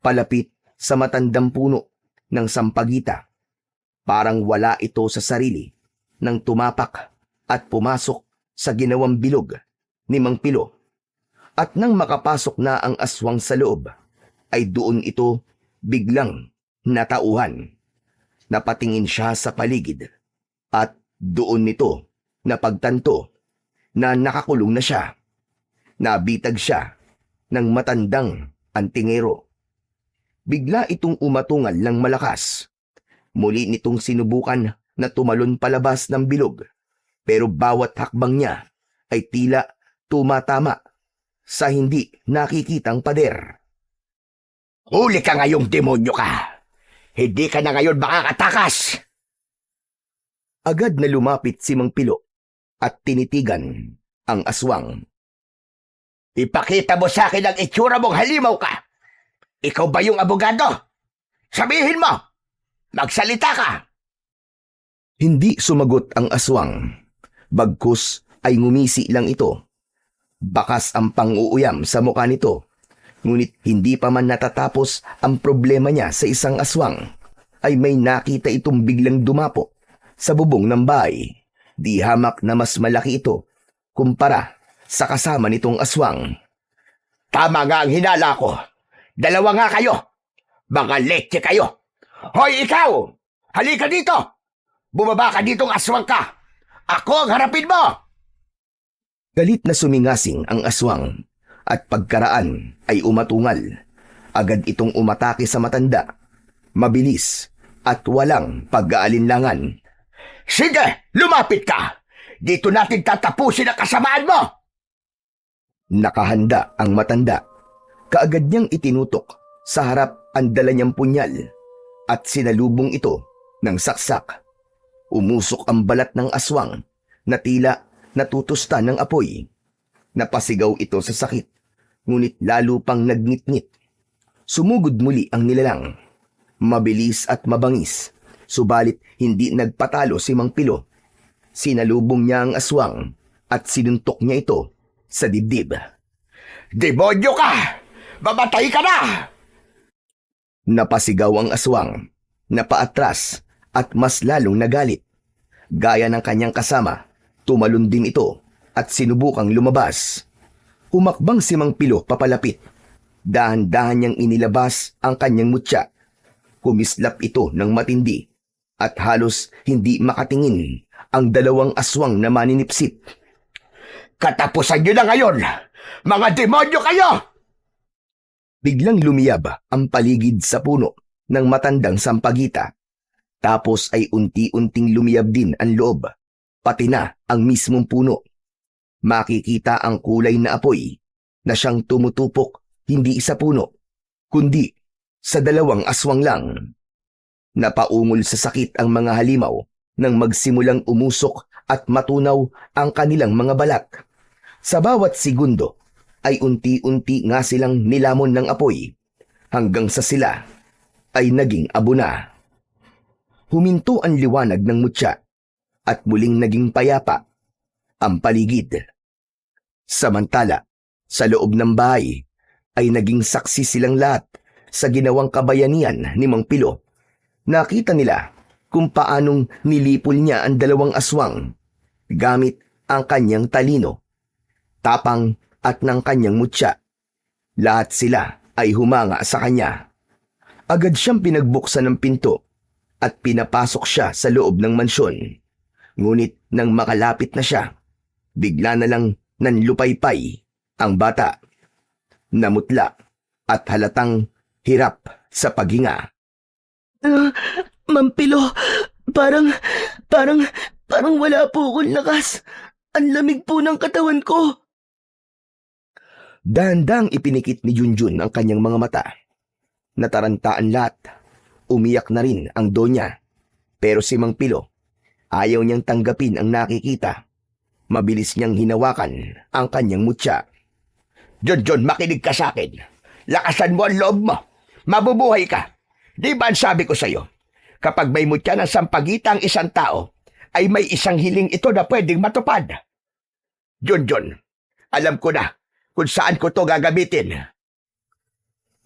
palapit sa matandang puno ng sampagita. Parang wala ito sa sarili nang tumapak at pumasok sa ginawang bilog ni Mang Pilo. At nang makapasok na ang aswang sa loob, ay doon ito biglang natauhan. Napatingin siya sa paligid at doon nito napagtanto na nakakulong na siya. Nabitag siya ng matandang antingero. Bigla itong umatungal ng malakas. Muli nitong sinubukan na tumalon palabas ng bilog, pero bawat hakbang niya ay tila tumatama sa hindi nakikitang pader. Huli ka ngayong demonyo ka! Hindi ka na ngayon makakatakas! Agad na lumapit si Mang Pilo at tinitigan ang aswang. Ipakita mo sa akin ang itsura mong halimaw ka. Ikaw ba yung abogado? Sabihin mo! Magsalita ka! Hindi sumagot ang aswang. Bagkus ay ngumisi lang ito. Bakas ang pang-uuyam sa mukha nito. Ngunit hindi pa man natatapos ang problema niya sa isang aswang, ay may nakita itong biglang dumapo sa bubong ng bahay. Di hamak na mas malaki ito kumpara sa kasama nitong aswang. Tama nga ang hinala ko. Dalawa nga kayo. Mga leche kayo. Hoy, ikaw! Halika dito! Bumaba ka ditong aswang ka! Ako ang harapin mo! Galit na sumingasing ang aswang at pagkaraan ay umatungal. Agad itong umatake sa matanda. Mabilis at walang pag-aalinlangan. Sige, lumapit ka! Dito natin tatapusin ang kasamaan mo! Nakahanda ang matanda. Kaagad niyang itinutok sa harap ang dala niyang punyal at sinalubong ito ng saksak. Umusok ang balat ng aswang na tila natutusta ng apoy. Napasigaw ito sa sakit, ngunit lalo pang nagngit-ngit. Sumugod muli ang nilalang. Mabilis at mabangis, subalit hindi nagpatalo si Mang Pilo. Sinalubong niya ang aswang at sinuntok niya ito sa dibdib. Demonyo ka! Mamatay ka na! Napasigaw ang aswang, napaatras at mas lalong nagalit. Gaya ng kanyang kasama, tumalon din ito at sinubukang lumabas. Humakbang si Mang Pilo papalapit. Dahan-dahan niyang inilabas ang kanyang mutya. Kumislap ito ng matindi at halos hindi makatingin ang dalawang aswang na maninipsip. Katapusan niyo na ngayon! Mga demonyo kayo! Biglang lumiyab ang paligid sa puno ng matandang sampagita. Tapos ay unti-unting lumiyab din ang loob, pati na ang mismong puno. Makikita ang kulay na apoy na siyang tumutupok hindi sa puno, kundi sa dalawang aswang lang. Napaungol sa sakit ang mga halimaw nang magsimulang umusok at matunaw ang kanilang mga balat. Sa bawat segundo ay unti-unti nga silang nilamon ng apoy hanggang sa sila ay naging abo na. Huminto ang liwanag ng mutya at muling naging payapa ang paligid. Samantala, sa loob ng bahay ay naging saksi silang lahat sa ginawang kabayanihan ni Mang Pilo. Nakita nila kung paanong nilipol niya ang dalawang aswang gamit ang kanyang talino, tapang at ng kanyang mutya. Lahat sila ay humanga sa kanya. Agad siyang pinagbuksan ng pinto at pinapasok siya sa loob ng mansyon. Ngunit nang makalapit na siya, bigla na lang nanlupaypay ang bata. Namutla at halatang hirap sa paghinga. Mang Pilo, parang wala po akong lakas. Ang lamig po ng katawan ko. Dahan-dahang ipinikit ni Junjun ang kanyang mga mata. Natarantaan lahat. Umiyak na rin ang donya. Pero si Mang Pilo, ayaw niyang tanggapin ang nakikita. Mabilis niyang hinawakan ang kanyang mutya. Junjun, makinig ka sa akin. Lakasan mo ang loob mo. Mabubuhay ka. Di ba ang sabi ko sa'yo? Kapag may mutya ng sampagita ang isang tao, ay may isang hiling ito na pwedeng matupad. Junjun, alam ko na kung saan ko to gagamitin.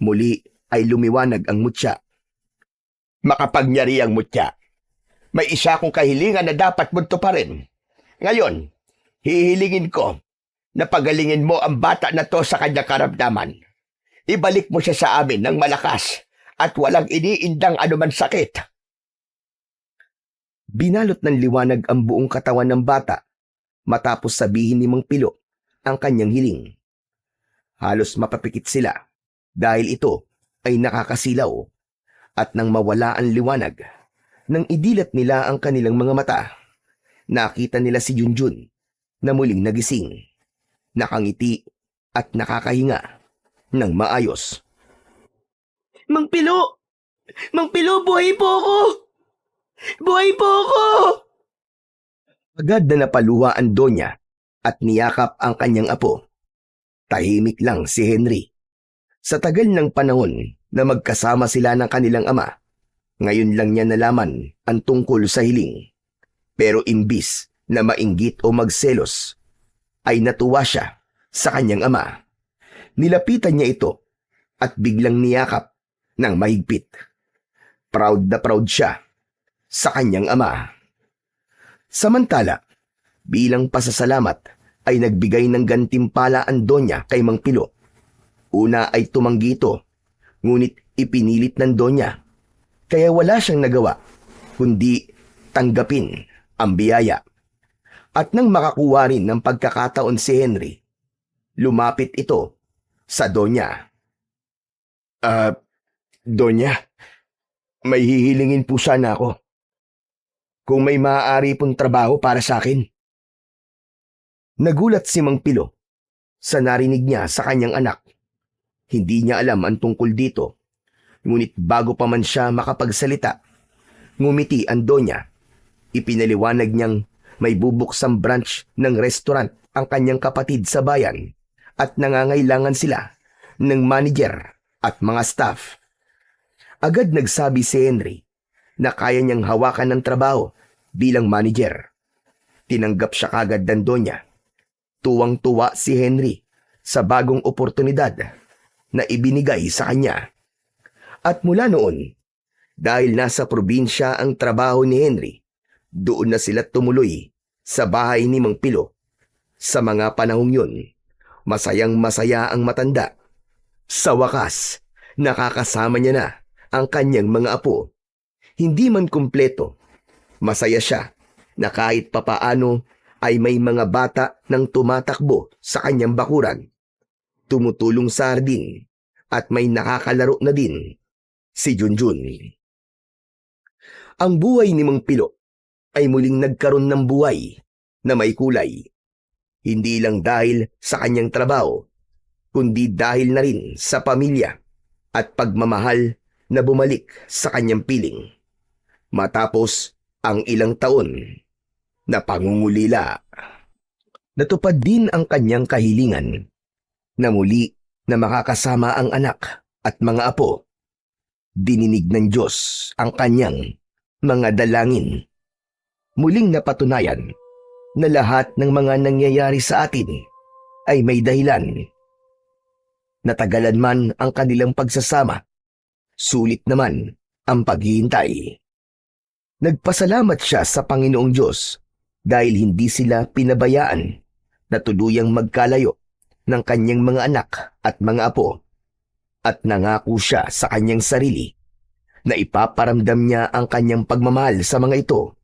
Muli ay lumiwanag ang mutya. Makapagyari ang mutya. May isa akong kahilingan na dapat mong tuparin. Ngayon, hihilingin ko na pagalingin mo ang bata na to sa kanyang karamdaman. Ibalik mo siya sa amin ng malakas at walang iniindang anuman sakit. Binalot ng liwanag ang buong katawan ng bata matapos sabihin ni Mang Pilo ang kanyang hiling. Halos mapapikit sila dahil ito ay nakakasilaw at nang mawala ang liwanag, nang idilat nila ang kanilang mga mata, nakita nila si Junjun na muling nagising, nakangiti at nakakahinga ng maayos. Mang Pilo! Mang Pilo, buhay po ako! Buhay po ako! Agad na napaluha ang donya at niyakap ang kanyang apo. Tahimik lang si Henry. Sa tagal ng panahon na magkasama sila ng kanilang ama, ngayon lang niya nalaman ang tungkol sa hiling. Pero imbis na mainggit o magselos, ay natuwa siya sa kanyang ama. Nilapitan niya ito at biglang niyakap ng mahigpit. Proud na proud siya sa kanyang ama. Samantala, bilang pasasalamat ay nagbigay ng gantimpala ang Donya kay Mang Pilo. Una ay tumanggi ito, ngunit ipinilit ng Donya. Kaya wala siyang nagawa, kundi tanggapin ang biyaya. At nang makakuha rin ng pagkakataon si Henry, lumapit ito sa Donya. Donya, may hihilingin po sana ako. Kung may maaari pong trabaho para sa akin. Nagulat si Mang Pilo sa narinig niya sa kanyang anak. Hindi niya alam ang tungkol dito. Ngunit bago pa man siya makapagsalita, ngumiti ang Donya. Ipinaliwanag niyang may bubuksang branch ng restaurant ang kanyang kapatid sa bayan at nangangailangan sila ng manager at mga staff. Agad nagsabi si Henry na kaya niyang hawakan ng trabaho bilang manager. Tinanggap siya kagad ng Donya. Tuwang-tuwa si Henry sa bagong oportunidad na ibinigay sa kanya. At mula noon, dahil nasa probinsya ang trabaho ni Henry, doon na sila tumuloy sa bahay ni Mang Pilo. Sa mga panahong yun, masayang-masaya ang matanda. Sa wakas, nakakasama niya na ang kanyang mga apo. Hindi man kumpleto, masaya siya na kahit papaano ay may mga bata nang tumatakbo sa kanyang bakuran, tumutulong sa hardin, at may nakakalaro na din si Junjun. Ang buhay ni Mang Pilo ay muling nagkaroon ng buhay na may kulay. Hindi lang dahil sa kanyang trabaho, kundi dahil na rin sa pamilya at pagmamahal na bumalik sa kanyang piling. Matapos ang ilang taon na pangungulila. Natupad din ang kanyang kahilingan na muli na makakasama ang anak at mga apo. Dininig ng Diyos ang kanyang mga dalangin. Muling napatunayan na lahat ng mga nangyayari sa atin ay may dahilan. Natagalan man ang kanilang pagsasama, sulit naman ang paghihintay. Nagpasalamat siya sa Panginoong Diyos dahil hindi sila pinabayaan na tuluyang magkalayo ng kanyang mga anak at mga apo, at nangako siya sa kanyang sarili na ipaparamdam niya ang kanyang pagmamahal sa mga ito